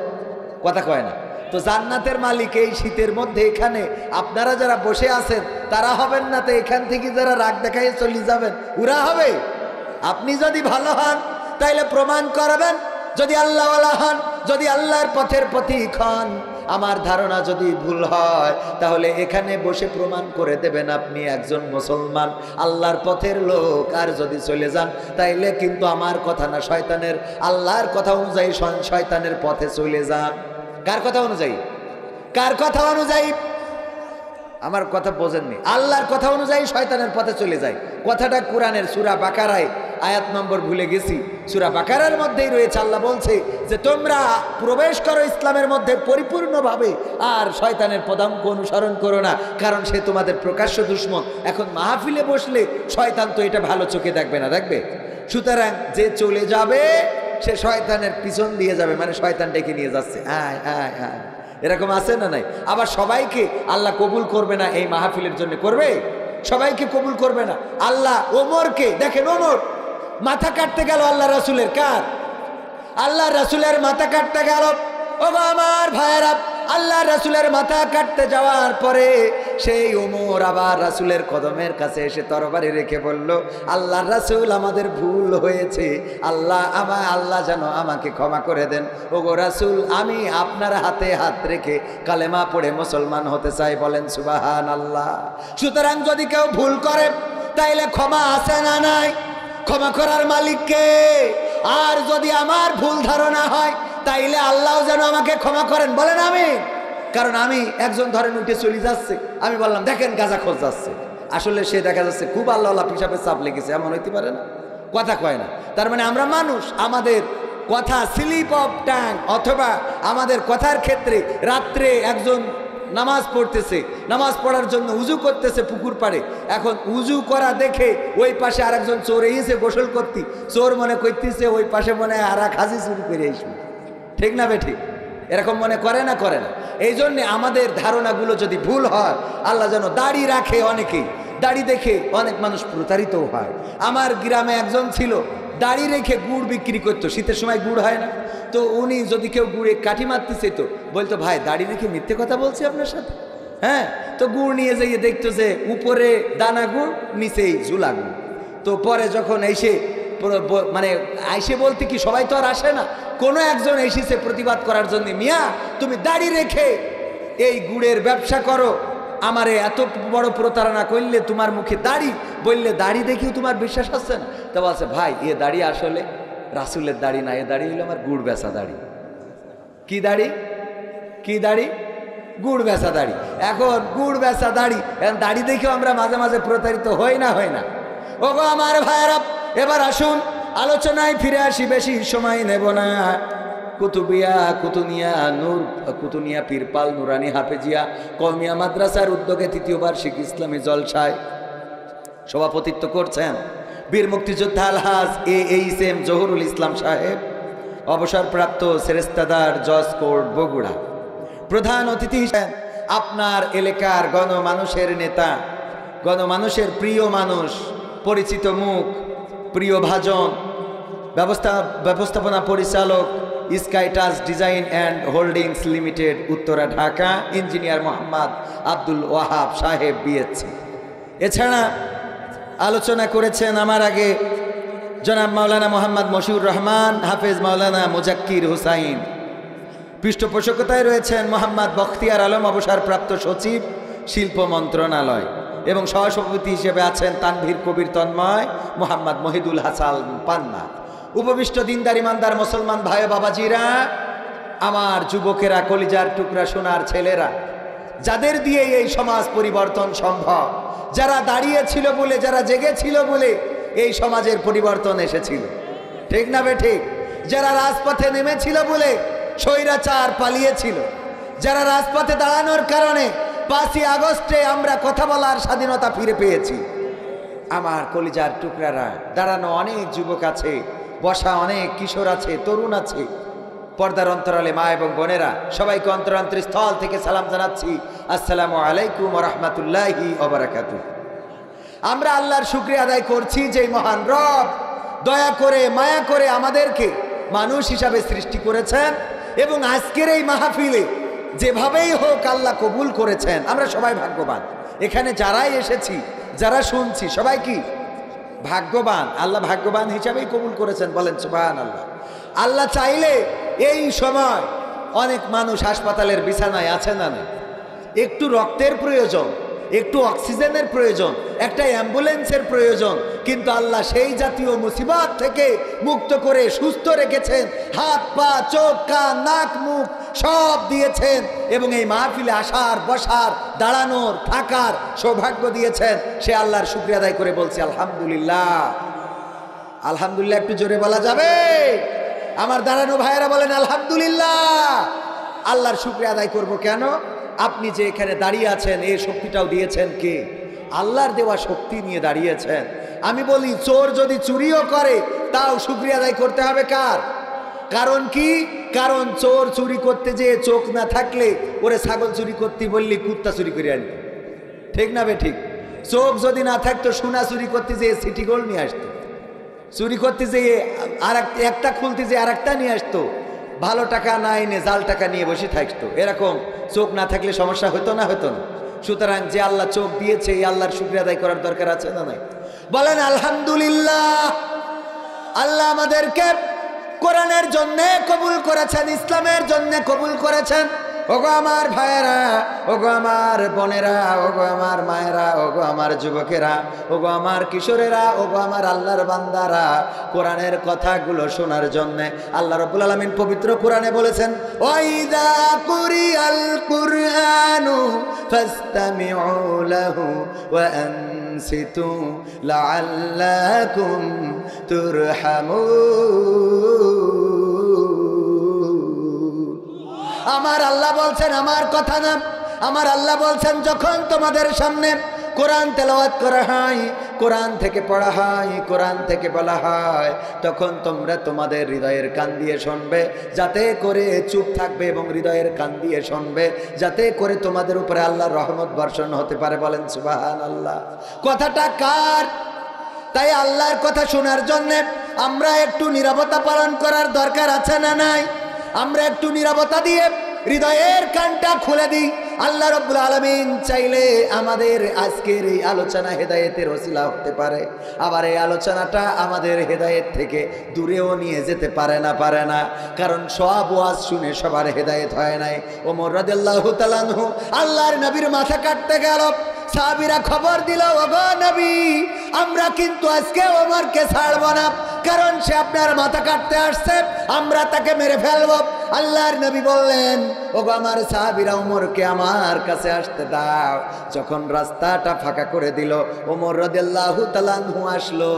কথা কয় না। তো জান্নাতের মালিক এই শীতের মধ্যে এখানে আপনারা যারা বসে আছেন তারা হবেন না, তো এখান থেকে যারা রাগ দেখাইয়ে চলে যাবেন ওরা হবে। আপনি যদি ভালো হন তাইলে প্রমাণ করবেন, যদি আল্লাহওয়ালা হন, যদি আল্লাহর পথের পথিক হন, আমার ধারণা যদি ভুল হয় তাহলে এখানে বসে প্রমাণ করে দেবেন আপনি একজন মুসলমান, আল্লাহর পথের লোক। আর যদি চলে যান তাইলে কিন্তু আমার কথা না, শয়তানের, আল্লাহর কথা অনুযায়ী শয়তানের পথে চলে যান। কার কথা অনুযায়ী? কার কথা অনুযায়ী? আমার কথা বোঝেননি। আল্লাহর কথা অনুযায়ী শয়তানের পথে চলে যায়। কথাটা কোরআনের সূরা বাকারায় আয়াত নম্বর ভুলে গেছি, সূরা বাকারার মধ্যেই রয়েছে। আল্লাহ বলছে যে তোমরা প্রবেশ করো ইসলামের মধ্যে পরিপূর্ণভাবে, আর শয়তানের পদাঙ্ক অনুসরণ করো না, কারণ সে তোমাদের প্রকাশ্য দুশমন। এখন মাহফিলে বসলে শয়তান তো এটা ভালো চোখে দেখবে না, দেখবে? সুতরাং যে চলে যাবে সে শয়তানের পিছন দিয়ে যাবে, মানে শয়তান ডেকে নিয়ে যাচ্ছে, আয় আয় আয়। এরকম আছে না নাই? আবার সবাইকে আল্লাহ কবুল করবে না এই মাহফিলের জন্য, করবে? সবাইকে কবুল করবে না। আল্লাহ ওমরকে দেখেন, ওমর মাথা কাটতে গেল আল্লাহ রাসূলের, কার? আল্লাহ রাসূলের মাথা কাটতে গেল। ও আমার ভাইয়েরা, আল্লাহ রাসূলের মাথা কাটতে যাওয়ার পরে সেই ওমর আবার রাসূলের কদমের কাছে এসে তরবারি রেখে বলল, আল্লাহর রাসূল, আমাদের ভুল হয়েছে, আল্লাহ যেন আমাকে ক্ষমা করে দেন। ওগো রাসূল, আমি আপনার হাতে হাত রেখে কালেমা পড়ে মুসলমান হতে চাই, বলেন সুবহানাল্লাহ। সুতরাং যদি কেউ ভুল করে তাইলে ক্ষমা আছে না নাই? ক্ষমা করার মালিক কে? আর যদি আমার ভুল ধারণা হয় তাইলে আল্লাহ যেন আমাকে ক্ষমা করেন, বলেন আমিন। কারণ আমি একজন ধরেন উঠে চলে যাচ্ছে, আমি বললাম দেখেন গাঁজা খোঁজ যাচ্ছে, আসলে সে দেখা যাচ্ছে খুব আল্লাহ পিসাবের চাপ লেগেছে, এমন হইতে পারে না? কথা কয় না, তার মানে আমরা মানুষ, আমাদের কথা স্লিপ অফ টাং, অথবা আমাদের কথার ক্ষেত্রে রাত্রে একজন নামাজ পড়তেছে, নামাজ পড়ার জন্য উজু করতেছে পুকুর পাড়ে, এখন উজু করা দেখে ওই পাশে আর একজন চোর এসে গোসল করতি, চোর মনে করতেছে ওই পাশে মনে হয় আর এক হাজি চুরি করে আসবে, ঠিক না বেঠিক? এরকম মনে করে না? করে না। এই জন্যে আমাদের ধারণাগুলো যদি ভুল হয়, আল্লাহ যেন দাড়ি রাখে, অনেকেই দাড়ি দেখে অনেক মানুষ প্রতারিত হয়। আমার গ্রামে একজন ছিল, দাড়ি রেখে গুড় বিক্রি করতো, শীতের সময় গুড় হয় না, তো উনি যদি কেউ গুড়ে কাঠি মারতেছে তো বলতো, ভাই দাড়ি রেখে মিথ্যে কথা বলছি আপনার সাথে, হ্যাঁ। তো গুড় নিয়ে যাইয়ে দেখতো যে উপরে দানা গুড়, নিচেই ঝুলা গুড়। তো পরে যখন এসে মানে আইসে বলতে কি সবাই তো আর আসে না, কোনো একজন এসেছে প্রতিবাদ করার জন্য, মিয়া তুমি দাড়ি রেখে এই গুড়ের ব্যবসা করো, আমারে এত বড় প্রতারণা করলে, তোমার মুখে দাড়ি বললে দাড়ি দেখেও তোমার বিশ্বাস হচ্ছে না? তা বলছে, ভাই এ দাড়ি আসলে রাসূলের দাড়ি না, এ দাড়ি হলো আমার গুড় বেচা দাড়ি। কি দাড়ি? কি দাড়ি? গুড় বেচা দাড়ি। এখন গুড় বেচা দাড়ি, এখন দাড়ি দেখেও আমরা মাঝে মাঝে প্রতারিত হই না, হয় না? ওগো আমার ভাইয়েরা, এবার আসুন আলোচনায় ফিরে আসি, বেশি সময় নেব না। কুতুবিয়া কুতুনিয়া নূর কুতুনিয়া পীরপাল নুরানি হাফেজিয়া কওমিয়া মাদ্রাসার উদ্যোগে ৩য় বার্ষিক ইসলামী জলসায় সভাপতিত্ব করছেন বীর মুক্তিযোদ্ধা আলহাজ AHM জহুরুল ইসলাম সাহেব, অবসরপ্রাপ্ত সেরেস্তাদার জজ কোর্ট বগুড়া। প্রধান অতিথি হিসেবে আপনার এলাকার গণমানুষের নেতা, গণমানুষের প্রিয় মানুষ, পরিচিত মুখ, প্রিয় ভাজন, ব্যবস্থাপনা পরিচালক sky touch design and holdings limited, Uttara, Dhaka, engineer Mohammad Abdul Wahab সাহেব BSc। এছাড়া আলোচনা করেছেন আমার আগে জনাব মাওলানা মোহাম্মদ মশিউর রহমান, হাফেজ মাওলানা মুজাক্কির হুসাইন। পৃষ্ঠপোষকতায় রয়েছেন মোহাম্মদ বখতিয়ার আলম, অবসরপ্রাপ্ত সচিব, শিল্প মন্ত্রণালয়, এবং সহসভাপতি হিসেবে আছেন তানভীর কবির তন্ময়, মোহাম্মদ মহিদুল হাসান পান্না। উপবিষ্ট দিনদার ইমানদার মুসলমান ভাই বাবাজিরা, আমার যুবকেরা, কলিজার টুকরা সোনার ছেলেরা, যাদের দিয়ে এই সমাজ পরিবর্তন সম্ভব, যারা দাঁড়িয়েছিল বলে, যারা জেগেছিল বলে এই সমাজের পরিবর্তন এসেছিল, ঠিক না বেঠিক? যারা রাজপথে নেমেছিল বলে স্বৈরাচার পালিয়েছিল, যারা রাজপথে দাঁড়ানোর কারণে 5ই আগস্টে আমরা কথা বলার স্বাধীনতা ফিরে পেয়েছি। আমার কলিজার টুকরারা, দাঁড়ানো অনেক যুবক আছে, বসা অনেক কিশোর আছে, তরুণ আছে, পর্দার অন্তরালে মা এবং বোনেরা, সবাইকে অন্তরান্তর স্থল থেকে সালাম জানাচ্ছি, আসসালামু আলাইকুম ওয়া রাহমাতুল্লাহি ওয়া বারাকাতুহু। আমরা আল্লাহর শুকরিয়া আদায় করছি যে মহান রব দয়া করে মায়া করে আমাদেরকে মানুষ হিসাবে সৃষ্টি করেছেন, এবং আজকের এই মাহফিলে যেভাবেই হোক আল্লাহ কবুল করেছেন। আমরা সবাই ভাগ্যবান, এখানে যারাই এসেছি, যারা শুনছি, সবাই কি ভাগ্যবান? আল্লাহ ভাগ্যবান হিসাবেই কবুল করেছেন, বলেন সুবহানাল্লাহ। আল্লাহ চাইলে এই সময় অনেক মানুষ হাসপাতালের বিছানায় আছে না, একটু রক্তের প্রয়োজন, একটু অক্সিজেনের প্রয়োজন, একটা অ্যাম্বুলেন্সের প্রয়োজন, কিন্তু আল্লাহ সেই জাতীয় মুসিবত থেকে মুক্ত করে সুস্থ রেখেছেন, হাত পা চোখ কান নাক মুখ সব দিয়েছেন, এবং এই মাহফিলে আসার বসার দাঁড়ানোর থাকার সৌভাগ্য দিয়েছেন। সে আল্লাহর শুকরিয়া আদায় করে বলছি আলহামদুলিল্লাহ। আলহামদুলিল্লাহ একটু জোরে বলা যাবে? আমার দাঁড়ানো ভাইয়েরা বলেন আলহামদুলিল্লাহ। আল্লাহর শুকরিয়া আদায় করব কেন? আপনি যে এখানে দাঁড়িয়ে আছেন, এই শক্তিটাও দিয়েছেন কে? আল্লাহর দেওয়া শক্তি নিয়ে দাঁড়িয়েছেন। আমি বলি, চোর যদি চুরিও করে তাও শুকরিয়া আদায় করতে হবে কার? কারণ কি? কারণ চোর চুরি করতে যেয়ে চোখ না থাকলে ওরে ছাগল চুরি করতে বললি কুত্তা চুরি করে আনবে, ঠিক না বেঠিক? চোখ যদি না থাকতো সোনা চুরি করতে যেয়ে সিটি গোল্ড নিয়ে আসতো, চুরি করতে যেয়ে আর একটা খুলতে যেয়ে আর একটা নিয়ে আসতো, ভালো টাকা না এনে জাল টাকা নিয়ে বসে থাকতো। এরকম চোখ না থাকলে সমস্যা হতো না? হতো না। সুতরাং যে আল্লাহ চোখ দিয়েছে এই আল্লাহর শুকরিয়া আদায় করার দরকার আছে না নাই? বলেন আলহামদুলিল্লাহ। আল্লাহ আমাদেরকে কোরআনের জন্য কবুল করেছেন, ইসলামের জন্য কবুল করেছেন। ওগো আমার ভাইয়েরা, ওগো আমার বোনেরা, ওগো আমার মায়েরা, ওগো আমার যুবকেরা, ওগো আমার কিশোরেরা, ওগো আমার আল্লাহর বান্দারা, কোরআনের কথাগুলো শোনার জন্য আল্লাহ রাব্বুল আলামিন পবিত্র কোরআনে বলেছেন, ওয়াইদা কুরিয়াল কুরআনু ফাসতামিউ লাহু ওয়া আনসিতু লাআল্লাকুম তুরহামুন। আমার আল্লাহ বলছেন, আমার কথা না, আমার আল্লাহ বলছেন যখন তোমাদের সামনে কোরআন তেলাওয়াত করা হয়, কোরআন থেকে পড়া হয়, কোরআন থেকে বলা হয়, তখন তোমরা তোমাদের হৃদয়ের কান দিয়ে শুনবে, যাতে করে চুপ থাকবে এবং হৃদয়ের কান দিয়ে শুনবে, যাতে করে তোমাদের উপরে আল্লাহর রহমত বর্ষণ হতে পারে। বলেন সুবহানাল্লাহ। কথাটা কার? তাই আল্লাহর কথা শোনার জন্য আমরা একটু নীরবতা পালন করার দরকার আছে না নাই? আমরা একটু নীরবতা দিয়ে হৃদয়ের কানটা খুলে দিই। আল্লাহ রাব্বুল আলামিন চাইলে আমাদের আজকের এই আলোচনা হেদায়েতের ওসিলা হতে পারে, আবার এই আলোচনাটা আমাদের হেদায়েত থেকে দূরেও নিয়ে যেতে পারে না? পারে না। কারণ সব ওয়াজ শুনে সবার হেদায়েত হয় নাই। ওমর রাদিয়াল্লাহু তাআলা আনহু আল্লাহর নবীর মাথা কাটতে গেল, সাহাবীরা খবর দিল, ওগো নবী, আমরা কিন্তু আজকে ওমরকে ছাড়ব না, কারণ সে আপনার মাথা কাটতে আসছে, আমরা তাকে মেরে ফেলব। আল্লাহর নবী বললেন, ওগো আমার সাহাবীরা, ওমরকে আমার কাছে আসতে দাও। যখন রাস্তাটা ফাঁকা করে দিল, ওমর রাদিয়াল্লাহু তাআলা আনহু আসলো।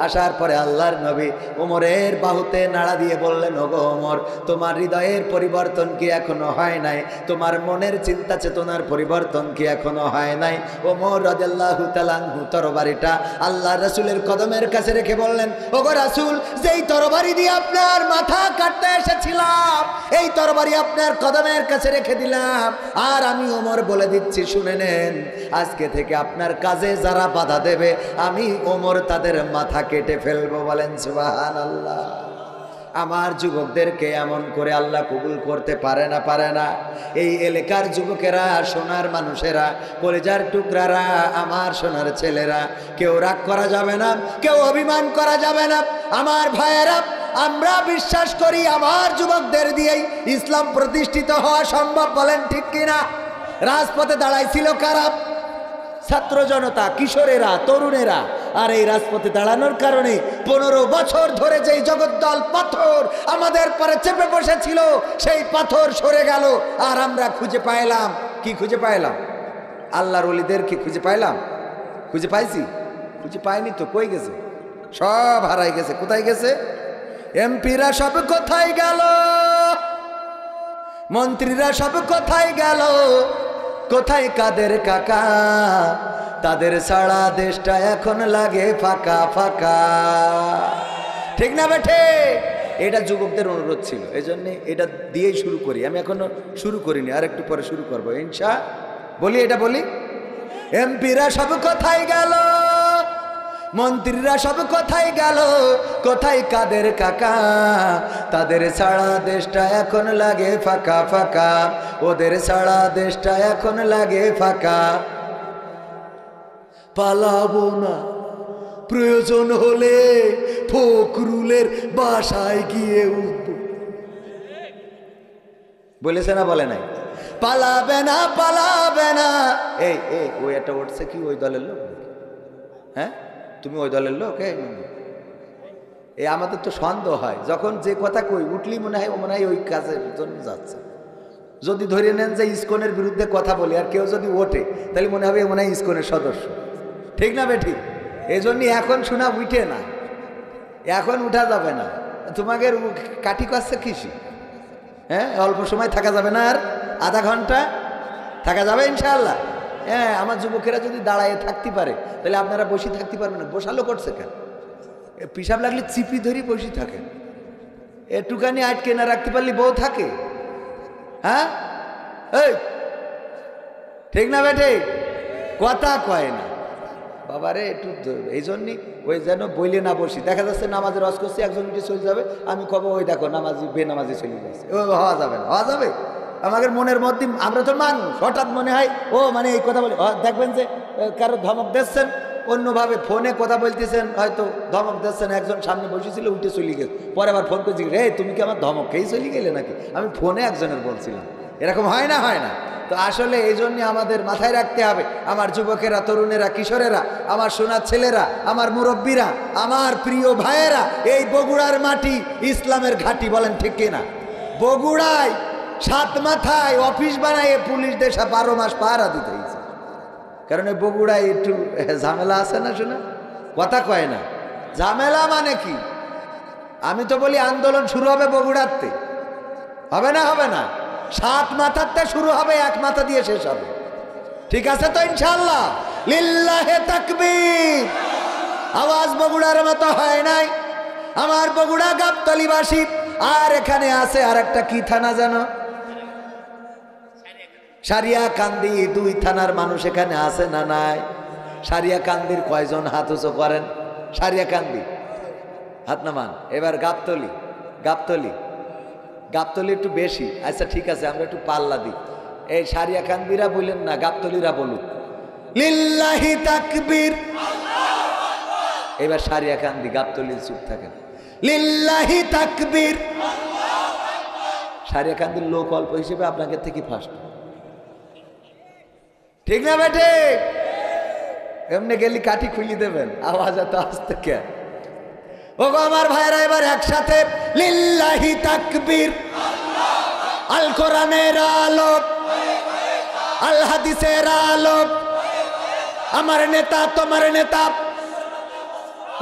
আসার পরে আল্লাহর নবী ওমরের বাহুতে নাড়া দিয়ে বললেন, ওগো ওমর, তোমার হৃদয়ের পরিবর্তন কি এখনো হয় নাই? তোমার মনের চিন্তা চেতনার পরিবর্তন কি এখনো হয় নাই? ওমর রাদিয়াল্লাহু তাআলা আনহু তরবারিটা আল্লাহর রাসূলের কদমের কাছে রেখে বললেন, ওগো রাসূল, যেই তরবারি দিয়ে আপনার মাথা কাটতে এসেছিলাম, এই তরবারি আপনার কদমের কাছে রেখে দিলাম। আর আমি ওমর বলে দিচ্ছি, শুনে নেন, আজকে থেকে আপনার কাজে যারা বাধা দেবে, আমি ওমর তাদের মাথা কেটে ফেলবো। বলেন সুবহানাল্লাহ। আমার যুবকদেরকে এমন করে আল্লাহ কবুল করতে পারে না? পারে না? এই এলাকার যুবকেরা, সোনার মানুষেরা, কলেজার টুকরারা, আমার সোনার ছেলেরা, কেউ রাগ করা যাবে না, কেউ অভিমান করা যাবে না। আমার ভাইয়েরা, আমরা বিশ্বাস করি আমার যুবকদের দিয়েই ইসলাম প্রতিষ্ঠিত হওয়া সম্ভব। বলেন ঠিক কিনা? রাজপথে দাঁড়াইছিল কারা? ছাত্র জনতা, কিশোরেরা, তরুণেরা। আর এই রাজপথে দাঁড়ানোর কারণে 15 বছর ধরে যেই জগদ্দল পাথর আমাদের পরে চেপে বসেছিল, সেই পাথর সরে গেল। আর আমরা খুঁজে পাইলাম, কি খুঁজে পাইলাম? আল্লাহর ওলিদেরকে খুঁজে পাইলাম? খুঁজে পাইছি? খুঁজে পাইনি তো। কই গেছে? সব হারাই গেছে। কোথায় গেছে? এমপিরা সব কোথায় গেল? মন্ত্রীরা সব কোথায় গেল? কোথায় কাদের কাকা? তাদের ছাড়া দেশটা এখন লাগে ফাঁকা ফাঁকা। ঠিক না বেঠে? এটা যুবকদের অনুরোধ ছিল, এই জন্য এটা দিয়েই শুরু করি। আমি এখনো শুরু করিনি, আর একটু পরে শুরু করবো ইনশা। বলি, এটা বলি, এমপিরা সব কোথায় গেল? মন্ত্রীরা সব কোথায় গেল? কোথায় কাদের কাকা? তাদের ছাড়া দেশটা এখন লাগে ফাঁকা ফাঁকা, ওদের ছাড়া দেশটা এখন লাগে ফাঁকা। পালাবো না, প্রয়োজন হলে ফখরুলের বাসায় গিয়ে উঠব। বলেছে না? বলে নাই? পালাবে না, পালাবে না। এই ওই একটা উঠছে কি ওই দলের লোক? হ্যাঁ, তুমি ওই দলের লোক? এই আমাদের তো সন্দেহ হয়, যখন যে কথা কই উঠলি মনে হয় ওই কাজের জন্য যাচ্ছে। যদি ধরে নেন যে ইসকনের বিরুদ্ধে কথা বলি, আর কেউ যদি ওঠে, তাহলে মনে হবে ইসকনের সদস্য। ঠিক না বেঠিক? এই জন্য এখন শোনা উঠে না, এখন উঠা যাবে না। তোমাকে কাঠি কাছে কৃষি, হ্যাঁ, অল্প সময় থাকা যাবে না, আর আধা ঘন্টা থাকা যাবে ইনশাআল্লাহ। হ্যাঁ, আমার যুবকেরা যদি দাঁড়ায় থাকতে পারে, তাহলে আপনারা বসে থাকতে পারবেন না। বসালো করছে কেন? পিসাব লাগলে চিপি ধরি বসে থাকেন। একটুখানি আটকে না রাখতে পারলে বউ থাকে? হ্যাঁ, এই ঠিক না বেটে? কথা কয় না, বাবারে একটু এই জন্যই ওই যেন বইলে না বসি, দেখা যাচ্ছে নামাজের রস করছি, একজন উঠে চলে যাবে, আমি কব ওই দেখো নামাজি বেনামাজি চলে যাচ্ছে, ও হওয়া যাবে না, হওয়া যাবে। আমাদের মনের মধ্যে আমরা তো মানুষ, হঠাৎ মনে হয় ও মানে এই কথা বলে, দেখবেন যে কারো ধমক দিচ্ছেন, অন্যভাবে ফোনে কথা বলতেছেন, হয়তো ধমক দিচ্ছেন, একজন সামনে বসেছিল উঠে চলে গেছে, পরে আবার ফোন করে জিজ্ঞেস, এই তুমি কি আমার ধমক খেয়েই চলে গেলে নাকি, আমি ফোনে একজনের বলছিলাম। এরকম হয় না, হয় না? তো আসলে এই জন্যে আমাদের মাথায় রাখতে হবে, আমার যুবকেরা, তরুণেরা, কিশোরেরা, আমার সোনার ছেলেরা, আমার মুরব্বীরা, আমার প্রিয় ভাইয়েরা, এই বগুড়ার মাটি ইসলামের ঘাঁটি, বলেন ঠিক কিনা? বগুড়ায় 7 মাথায় অফিস বানায় পুলিশ দেশা 12 মাস পাহারা দিতে হয়েছে, কারণ এই বগুড়ায় একটু ঝামেলা আছে না, শোনা কথা কয় না। ঝামেলা মানে কি? আমি তো বলি আন্দোলন শুরু হবে বগুড়াতে, হবে না? হবে না? 7 মাথাতে শুরু হবে, 1 মাথা দিয়ে শেষ হবে, ঠিক আছে তো ইনশাআল্লাহ? লিল্লাহে তাকবীর। আওয়াজ বগুড়ার মতো হয় নাই, আমার বগুড়া গাবতলীবাসী। আর এখানে আছে আর একটা কি থানা জানো? সারিয়াকান্দি। 2 থানার মানুষ এখানে আছে না নাই? সারিয়াকান্দির কয়জন হাত উঁচু করেন? সারিয়াকান্দি হাত নামান। এবার গাবতলী, গাবতলী, গাবতলী একটু বেশি। আচ্ছা ঠিক আছে, আমরা একটু পাল্লা দিই। এই সারিয়াকান্দিরা বললেন না, গাবতলীরা বলুন লিল্লাহি তাকবীর। এবার সারিয়াকান্দি, গাবতলী চুপ থাকেন, লিল্লাহি তাকবীর। সারিয়াকান্দির লোক অল্প হিসেবে আপনাকে থেকে ফার্স্ট, ঠিক না বেটে? এমনি গেলি কাঠি খুলি দেবেন, আওয়াজ এত আসতে কে? ও গো আমার ভাইরা, এবার একসাথে লিল্লাহি তাকবীর। আল কোরআনের আলো, আল হাদিসের আলো, আমার নেতা তোমার নেতা,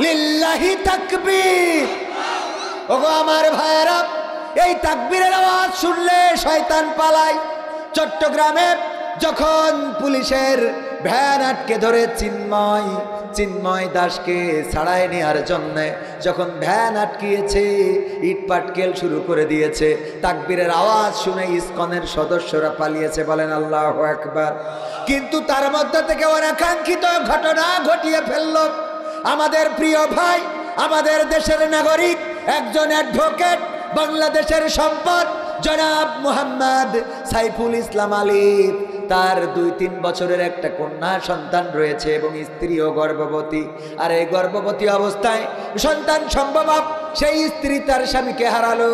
লিল্লাহি তাকবীর। ও গো আমার ভাইরা, এই তাকবীরের আওয়াজ শুনলে শয়তান পালায়। চট্টগ্রামে যখন পুলিশের ভ্যান আটকে ধরে চিন্ময় দাসকে ছাড়াই নেওয়ার জন্যে যখন ভ্যান আটকিয়েছে, ইট পাটকেল শুরু করে দিয়েছে, তাকবীরের আওয়াজ শুনে ইসকনের সদস্যরা পালিয়েছে, বলেন আল্লাহু আকবার। কিন্তু তার মধ্যে থেকে অনাকাঙ্ক্ষিত ঘটনা ঘটিয়ে ফেলল আমাদের প্রিয় ভাই, আমাদের দেশের নাগরিক, একজন অ্যাডভোকেট, বাংলাদেশের সম্পদ, জনাব মোহাম্মদ সাইফুল ইসলাম আলিফ। তার 2-3 বছরের একটা কন্যা সন্তান রয়েছে এবং স্ত্রীও গর্ভবতী। আর এই গর্ভবতী অবস্থায় সন্তান সম্ভব, সেই স্ত্রী তার স্বামীকে হারালো,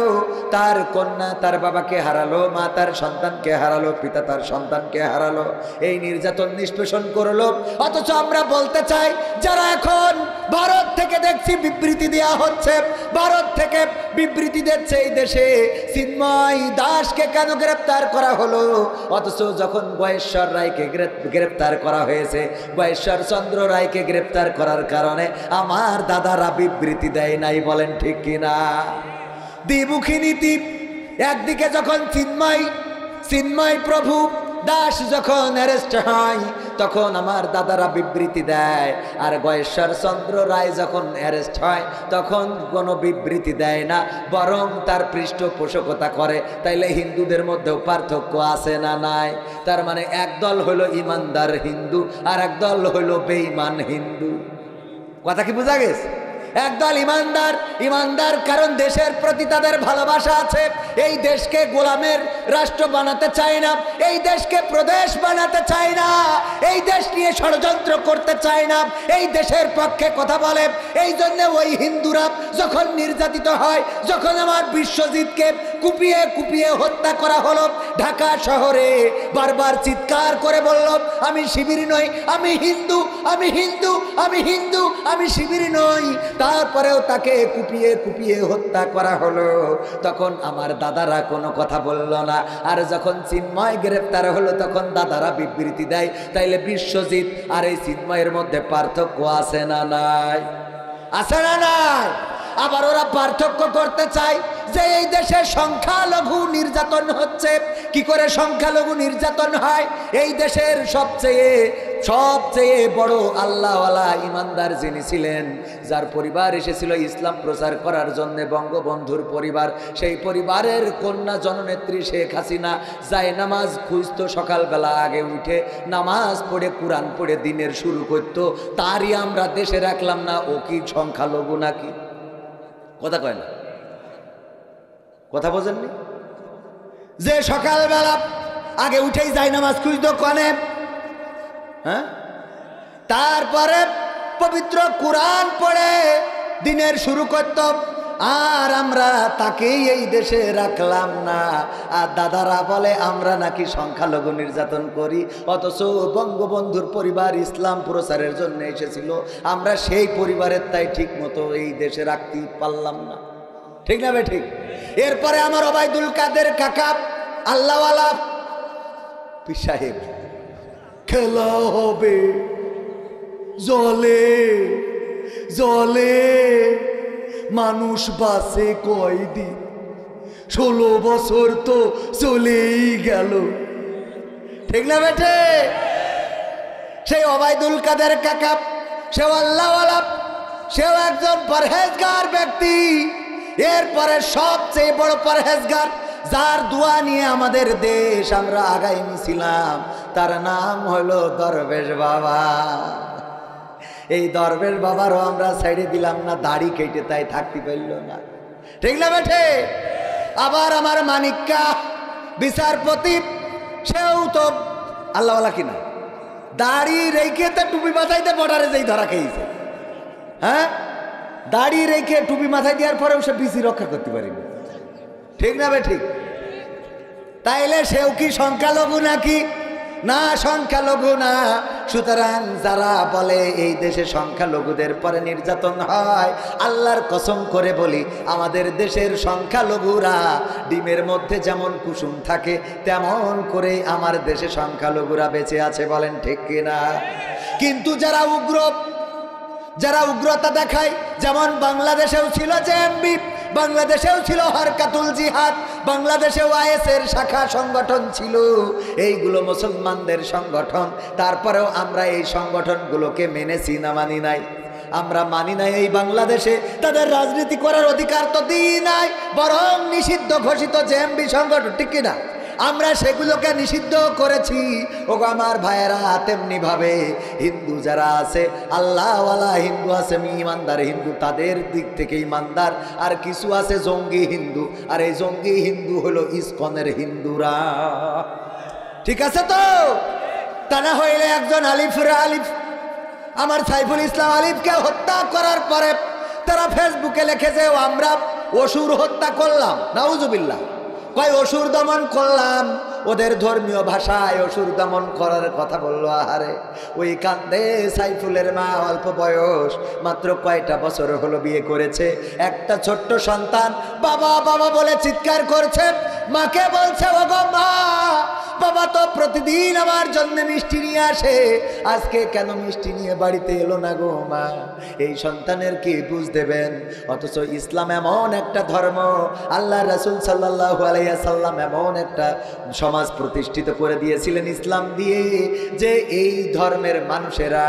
তার কন্যা তার বাবাকে হারালো, মা তার সন্তানকে হারালো, পিতা তার সন্তানকে হারালো। এই নির্যাতন নিষ্পেষণ করলো। অথচ আমরা বলতে চাই, যারা এখন ভারত থেকে দেখছি বিবৃতি দেওয়া হচ্ছে, ভারত থেকে বিবৃতি দিচ্ছে এই দেশে চিন্ময় দাসকে কেন গ্রেপ্তার করা হলো? অথচ যখন গয়েশ্বর রায়কে গ্রেপ্তার করা হয়েছে, গয়েশ্বর চন্দ্র রায়কে গ্রেপ্তার করার কারণে আমার দাদারা বিবৃতি দেয় নাই, বলেন ঠিক কিনা? দ্বিমুখী নীতি। একদিকে যখন চিন্ময় প্রভু দাস যখন অ্যারেস্ট হয়, তখন আমার দাদারা বিবৃতি দেয়, আর গয়েশ্বর চন্দ্র রায় যখন অ্যারেস্ট হয় তখন কোনো বিবৃতি দেয় না, বরং তার পৃষ্ঠপোষকতা করে। তাইলে হিন্দুদের মধ্যেও পার্থক্য আছে না নাই? তার মানে একদল হলো ইমানদার হিন্দু, আর একদল হলো বেঈমান হিন্দু। কথা কি বোঝা গেছে? একদল ইমানদার কারণ দেশের প্রতি তাদের ভালোবাসা আছে, এই দেশকে গোলামের রাষ্ট্র বানাতে চায় না, এই দেশকে প্রদেশ বানাতে চায় না, এই দেশ নিয়ে ষড়যন্ত্র করতে চায় না, এই দেশের পক্ষে কথা বলে। এই জন্য ওই হিন্দুরা যখন নির্যাতিত হয়, যখন আমার বিশ্বজিৎকে কুপিয়ে হত্যা করা হলো ঢাকা শহরে, বারবার চিৎকার করে বলল, আমি শিবির নই, আমি হিন্দু, আমি হিন্দু, আমি হিন্দু, আমি শিবির নই। তারপরেও তাকে কুপিয়ে হত্যা করা হলো। তখন আমার দাদারা কোনো কথা বলল না। আর যখন চিন্ময় গ্রেপ্তার হলো, তখন দাদারা বিবৃতি দেয়। তাইলে বিশ্বজিৎ আর এই চিন্ময়ের মধ্যে পার্থক্য আছে না নাই? আছে না নাই? আবার ওরা পার্থক্য করতে চায় যে এই দেশে সংখ্যালঘু নির্যাতন হচ্ছে। কি করে সংখ্যালঘু নির্যাতন হয়? এই দেশের সবচেয়ে সবচেয়ে বড় আল্লাহওয়ালা ইমানদার যিনি ছিলেন, যার পরিবার এসেছিল ইসলাম প্রচার করার জন্য, বঙ্গবন্ধুর পরিবার, সেই পরিবারের কন্যা জননেত্রী শেখ হাসিনা যায় নামাজ খুঁজত, সকালবেলা আগে উঠে নামাজ পড়ে কোরআন পড়ে দিনের শুরু করত। তারই আমরা দেশে রাখলাম না। ও কি সংখ্যালঘু নাকি? কথা কয় না, কথা বোঝেননি? যে সকালবেলা আগে উঠেই যায় নামাজ খুঁজত কনে, হ্যাঁ, তারপরে পবিত্র কোরআন পড়ে দিনের শুরু করত, আর আমরা তাকেই এই দেশে রাখলাম না। আর দাদারা বলে আমরা নাকি সংখ্যালঘু নির্যাতন করি, অথচ বঙ্গবন্ধুর পরিবার ইসলাম প্রচারের জন্য এসেছিল, আমরা সেই পরিবারের তাই ঠিক মতো এই দেশে রাখতে পারলাম না। ঠিক না বে ঠিক? এরপরে আমার ওবায়দুল কাদের কাকা আল্লাহওয়ালা পীর সাহেব, খেলা হবে জলে জলে, মানুষ বাসে কয়দিন, 16 বছর তো চলেই গেল। ঠিক না বেটে? সেই ওবায়দুল কাদের কাকা, সেও আল্লাহওয়ালা, সেও একজন পরহেজগার ব্যক্তি। এরপরে সবচেয়ে বড় পরহেজগার, যার দোয়া নিয়ে আমাদের দেশ আমরা আগাই নিছিলাম, তার নাম হলো দরবেশ বাবা। এই দরবেশ বাবারও আমরা ছেড়ে দিলাম না, দাড়ি কেটে তাই থাকতে পারল না। ঠিক না বেঠে? আবার আমার মানিক্কা বিচারপতি, সেও তো আল্লাহওয়ালা কিনা, দাড়ি রেখে তো টুপি মাথাইতে বর্ডারে যেই ধরা খেয়েছে। হ্যাঁ, দাড়ি রেখে টুপি মাথায় দেওয়ার পরেও সে বিসি রক্ষা করতে পারিনি। ঠিক না বে ঠিক? তাইলে সেও কি সংখ্যালঘু নাকি? না, সংখ্যালঘু না। সুতরাং যারা বলে এই দেশে সংখ্যালঘুদের পরে নির্যাতন হয়, আল্লাহর কসম করে বলি, আমাদের দেশের সংখ্যালঘুরা ডিমের মধ্যে যেমন কুসুম থাকে, তেমন করে আমার দেশে সংখ্যালঘুরা বেঁচে আছে। বলেন ঠিক কিনা? কিন্তু যারা উগ্রতা দেখায়, যেমন বাংলাদেশেও ছিল জেএমবি, বাংলাদেশেও ছিল হরকাতুল জিহাদ, বাংলাদেশেও আইএসের শাখা সংগঠন ছিল, এইগুলো মুসলমানদের সংগঠন। তারপরেও আমরা এই সংগঠনগুলোকে মেনেছি না মানি নাই? আমরা মানি নাই। এই বাংলাদেশে তাদের রাজনীতি করার অধিকার তো দিই নাই, বরং নিষিদ্ধ ঘোষিত জেএমবি সংগঠন। ঠিক কিনা? আমরা সেগুলোকে নিষিদ্ধ করেছি। ওগো আমার ভাইয়েরা, তেমনি ভাবে হিন্দু যারা আছে, আল্লাহওয়ালা হিন্দু আছে, ইমানদার হিন্দু, তাদের দিক থেকে ইমানদার, আর কিছু আছে জঙ্গি হিন্দু, আর এই জঙ্গি হিন্দু হলো ইসকনের হিন্দুরা। ঠিক আছে তো? তা না হইলে একজন আলিফ আমার সাইফুল ইসলাম আলিফকে হত্যা করার পরে তারা ফেসবুকে লিখেছে আমরা অসুর হত্যা করলাম। নাউজুবিল্লাহ। কয় অসুর দমন করলাম, ওদের ধর্মীয় ভাষায় অসুর দমন করার কথা বললো। আহারে, ওই কান্দে সাইফুলের মা, অল্প বয়স, মাত্র কয়টা বছর হলো বিয়ে করেছে, একটা ছোট্ট সন্তান, বাবা বাবা বলে চিৎকার করছে। মাকে বলছে, ওগো মা, বাবা তো প্রতিদিন আমার জন্য মিষ্টি নিয়ে আসে, আজকে কেন মিষ্টি নিয়ে বাড়িতে এলো না গো মা? এই সন্তানের কি বুঝ দেবেন? অথচ ইসলাম এমন একটা ধর্ম, আল্লাহ রাসূল সাল্লাল্লাহু আলাইহি ওয়াসাল্লাম এমন একটা সমাজ প্রতিষ্ঠিত করে দিয়েছিলেন ইসলাম দিয়ে, যে এই ধর্মের মানুষেরা,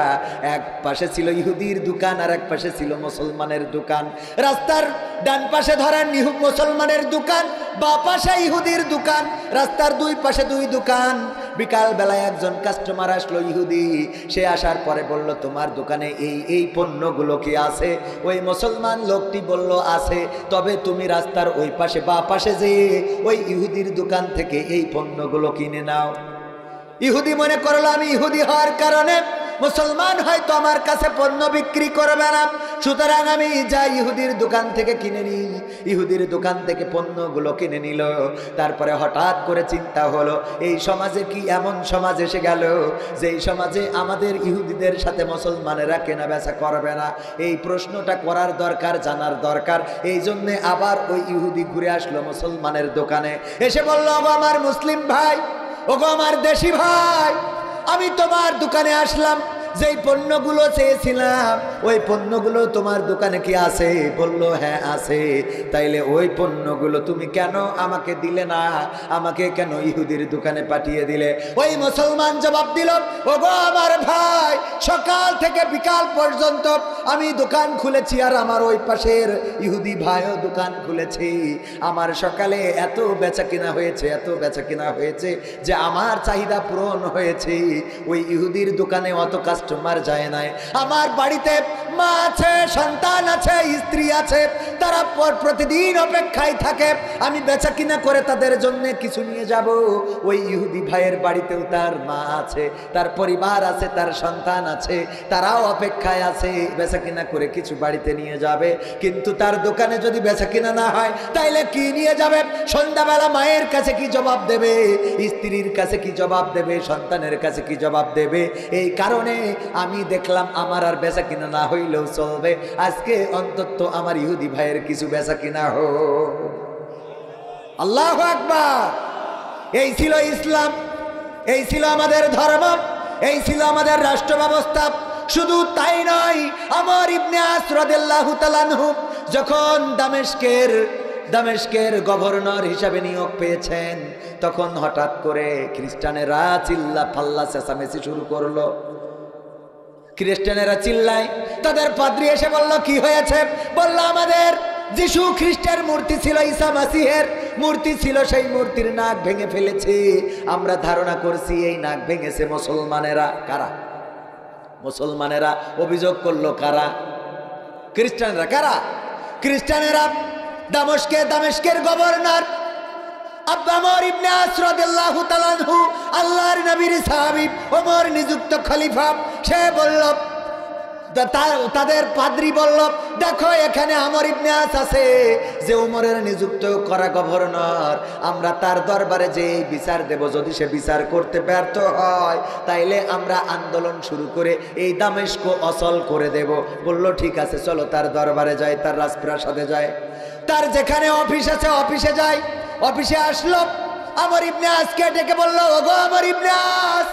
এক পাশে ছিল ইহুদির দোকান আর এক পাশে ছিল মুসলমানের দোকান। রাস্তার ডান পাশে ধরেন মুসলমানের দোকান, বা পাশে ইহুদির দোকান, রাস্তার দুই পাশে দুই দোকান। বিকাল বেলায় একজন কাস্টমার আসলো ইহুদি, সে আসার পরে বলল, তোমার দোকানে এই পণ্যগুলো কি আছে? ওই মুসলমান লোকটি বলল আছে। তবে তুমি রাস্তার ওই পাশে বা পাশে যেয়ে ওই ইহুদির দোকান থেকে এই পণ্যগুলো কিনে নাও। ইহুদি মনে করলো আমি ইহুদি হওয়ার কারণে মুসলমান হয়তো আমার কাছে পণ্য বিক্রি করবে না, সুতরাং আমি যাই ইহুদির দোকান থেকে কিনে নিই। ইহুদির দোকান থেকে পণ্যগুলো কিনে নিল। তারপরে হঠাৎ করে চিন্তা হলো, এই সমাজে কি এমন সমাজ এসে গেল যেই সমাজে আমাদের ইহুদিদের সাথে মুসলমানেরা কেনা বেচা করবে না? এই প্রশ্নটা করার দরকার, জানার দরকার। এই জন্যে আবার ওই ইহুদি ঘুরে আসলো মুসলমানের দোকানে, এসে বলল, ওগো আমার মুসলিম ভাই, ওগো আমার দেশি ভাই, আমি তোমার দোকানে আসলাম, যেই পণ্যগুলো চেয়েছিলাম ওই পণ্যগুলো তোমার দোকানে কি আছে? বলল হ্যাঁ আছে। তাইলে ওই পণ্যগুলো তুমি কেন আমাকে দিলে না? আমাকে কেন ইহুদির দোকানে পাঠিয়ে দিলে? ওই মুসলমান জবাব দিল, ওগো আমার ভাই, সকাল থেকে বিকাল পর্যন্ত আমি দোকান খুলেছি, আর আমার ওই পাশের ইহুদি ভাইও দোকান খুলেছি। আমার সকালে এত বেচা কিনা হয়েছে, এত বেচা কিনা হয়েছে যে আমার চাহিদা পূরণ হয়েছে। ওই ইহুদির দোকানে অত কাস্টমার যায় নাই। আমার বাড়িতে মা আছে, সন্তান আছে, স্ত্রী আছে, তারা প্রতিদিন অপেক্ষায় থাকে আমি বেচা কিনা করে তাদের জন্য কিছু নিয়ে যাব। ওই ইহুদি ভাইয়ের বাড়িতেও তার মা আছে, তার পরিবার আছে, তার সন্তান আছে, তারাও অপেক্ষায় আছে বেচা কিনা করে কিছু বাড়িতে নিয়ে যাবে। কিন্তু তার দোকানে যদি বেচা কিনা না হয় তাইলে কি নিয়ে যাবে? সন্ধ্যাবেলা মায়ের কাছে কি জবাব দেবে? স্ত্রীর কাছে কি জবাব দেবে? সন্তানের কাছে কি জবাব দেবে? এই কারণে আমি দেখলাম আমার আর বেচা কিনা না হইলেও চলবে, আজকে অন্তত আমার ইহুদি ভাইয়ের কিছু বেচা কিনা হোক। আল্লাহু আকবার। এই ছিল ইসলাম, এই ছিল আমাদের ধর্ম, এই ছিল আমাদের রাষ্ট্র ব্যবস্থা। শুধু তাই নয়, আমর ইবনে আস রাদিয়াল্লাহু তাআলা আনহু যখন দামেস্কের গভর্নর হিসাবে নিয়োগ পেয়েছেন, তখন হঠাৎ করে খ্রিস্টানেরা চিল্লা পাল্লা চেঁচামেচি শুরু করলো। খ্রিস্টানেরা চিল্লায়, তাদের পাদ্রী এসে বলল কি হয়েছে? বলল আমাদের যিশু খ্রিস্টের মূর্তি ছিল, ঈসা মাসিহের মূর্তি ছিল, সেই মূর্তির নাক ভেঙে ফেলেছে। আমরা ধারণা করছি এই নাক ভেঙেছে মুসলমানেরা। কারা? মুসলমানেরা অভিযোগ করলো। কারা? খ্রিস্টানেরা। কারা? খ্রিস্টানেরা। দামেস্কের গভর্নর আমর ইবনে আস রাদিয়াল্লাহু তাআলা আনহু, আল্লাহর নবীর সাহাবী, ওমর নিযুক্ত খলিফা, সে বলল, তাদের পাদ্রী বলল, দেখো এখানে আমর ইবনে আস আছে, যে ওমরের নিযুক্ত করা গভর্নর, আমরা তার দরবারে যে বিচার দেব, যদি সে বিচার করতে ব্যর্থ হয় তাইলে আমরা আন্দোলন শুরু করে এই দামেস্ক অচল করে দেব। বলল ঠিক আছে, চলো তার দরবারে যাই, তার রাজপ্রাসাদে যায়, তার যেখানে অফিস আছে অফিসে যায়। অফিসে আসলো, আমর ইবনে আসকে ডেকে বলল, ওগো আমর ইবনে আস,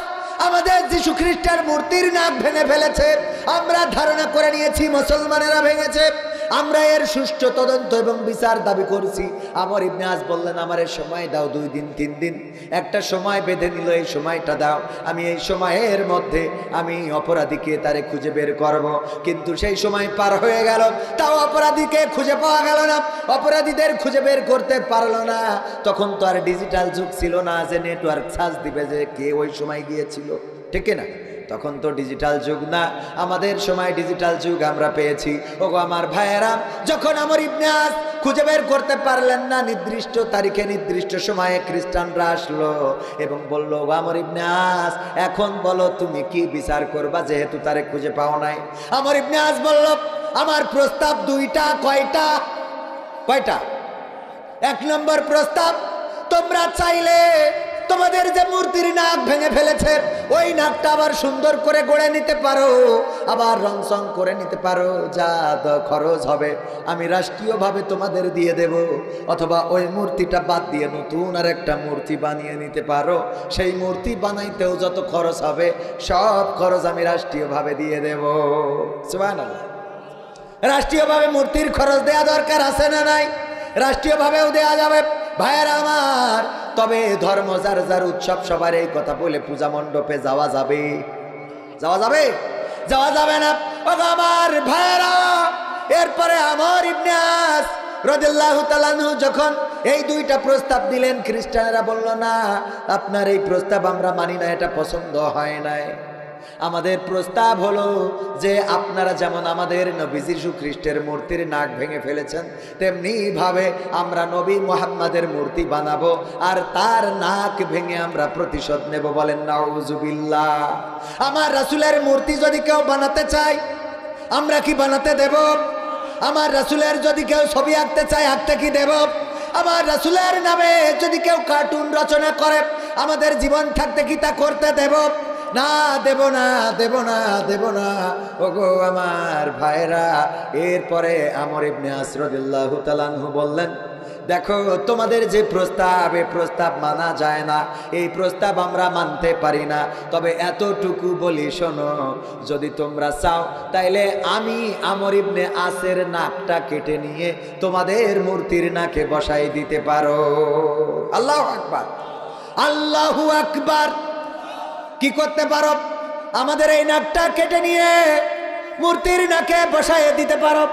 আমাদের যিশু খ্রিস্টের মূর্তির নাক ভেঙে ফেলেছে, আমরা ধারণা করে নিয়েছি মুসলমানেরা ভেঙেছে, আমরা এর সুষ্ঠু তদন্ত এবং বিচার দাবি করছি। আমর ইবনে আস বললেন, আমার সময় দাও, 2 দিন 3 দিন, একটা সময় বেঁধে নিল, এই সময়টা দাও, আমি এই সময়ের মধ্যে আমি অপরাধীকে তারে খুঁজে বের করব। কিন্তু সেই সময় পার হয়ে গেল, তাও অপরাধীকে খুঁজে পাওয়া গেল না, অপরাধীদের খুঁজে বের করতে পারলো না। তখন তো আর ডিজিটাল যুগ ছিল না যে নেটওয়ার্ক সার্চ দিবে যে কে ওই সময় গিয়েছিল, ঠিক না? তখন তো ডিজিটাল যুগ না, আমাদের সময় ডিজিটাল যুগ আমরা পেয়েছি। ওগো আমার ভাইয়েরা, যখন আমর ইবনে আস খুঁজে বের করতে পারলেন না, নির্দিষ্ট তারিখে নির্দিষ্ট সময়ে খ্রিস্টানরা আসলো এবং বলল, আমর ইবনে আস, এখন বলো তুমি কি বিচার করবা, যেহেতু তারে খুঁজে পাও নাই। আমর ইবনে আস বলল, আমার প্রস্তাব 2টা। কয়টা? 1 নম্বর প্রস্তাব, তোমরা চাইলে তোমাদের যে মূর্তির নাক ভেঙে ফেলেছে ওই নাকটা আবার সুন্দর করে গড়ে নিতে পারো, আবার রংসং করে নিতে পারো, যা খরচ হবে আমি রাষ্ট্রীয়ভাবে তোমাদের দিয়ে দেব। অথবা ওই মূর্তিটা বাদ দিয়ে নতুন আর একটা মূর্তি বানিয়ে নিতে পারো, সেই মূর্তি বানাইতেও যত খরচ হবে সব খরচ আমি রাষ্ট্রীয়ভাবে দিয়ে দেব। সুবহানাল্লাহ। রাষ্ট্রীয়ভাবে মূর্তির খরচ দেয়া দরকার আছে না নাই? রাষ্ট্রীয়ভাবেও দেয়া যাবে ভাইয়েরা আমার। তবে ধর্ম যার যার উৎসব, সবার এই কথা বলে পূজা মণ্ডপে যাওয়া যাবে? যাওয়া যাবে? যাওয়া যাবে না। ওগো আমার ভাইয়েরা, এরপরে আমর ইবনে আস রাদিয়াল্লাহু তাআলা আনহু যখন এই 2টা প্রস্তাব দিলেন, খ্রিস্টানেরা বলল, না, আপনার এই প্রস্তাব আমরা মানি না, এটা পছন্দ হয় নাই। আমাদের প্রস্তাব হলো যে আপনারা যেমন আমাদের নবী যিশু খ্রিস্টের মূর্তির নাক ভেঙে ফেলেছেন, তেমনি ভাবে আমরা নবী মুহাম্মাদের মূর্তি বানাবো আর তার নাক ভেঙে আমরা প্রতিশোধ নেব। বলেন নাউজুবিল্লাহ। আমার রাসূলের মূর্তি যদি কেউ বানাতে চায়, আমরা কি বানাতে দেব? আমার রাসূলের যদি কেউ ছবি আঁকতে চায়, আঁকতে কি দেব? আমার রাসূলের নামে যদি কেউ কার্টুন রচনা করে, আমাদের জীবন থাকতে কি তা করতে দেব? না দেব না, দেব না, দেব না। ওগো আমার ভাইরা, এরপরে আমর ইবনে আস রাদিয়াল্লাহু তাআলা আনহু বললেন, দেখো তোমাদের যে প্রস্তাব, এই প্রস্তাব মানা যায় না, এই প্রস্তাব আমরা মানতে পারি না। তবে এতটুকু বলি শোনো, যদি তোমরা চাও তাইলে আমি আমর ইবনে আসের নাকটা কেটে নিয়ে তোমাদের মূর্তির নাকে বসাই দিতে পারো। আল্লাহু আকবার, আল্লাহু আকবার। কি করতে পারো? আমাদের এই নাকটা কেটে নিয়ে মূর্তির নাকে বসাই দিতে পারো।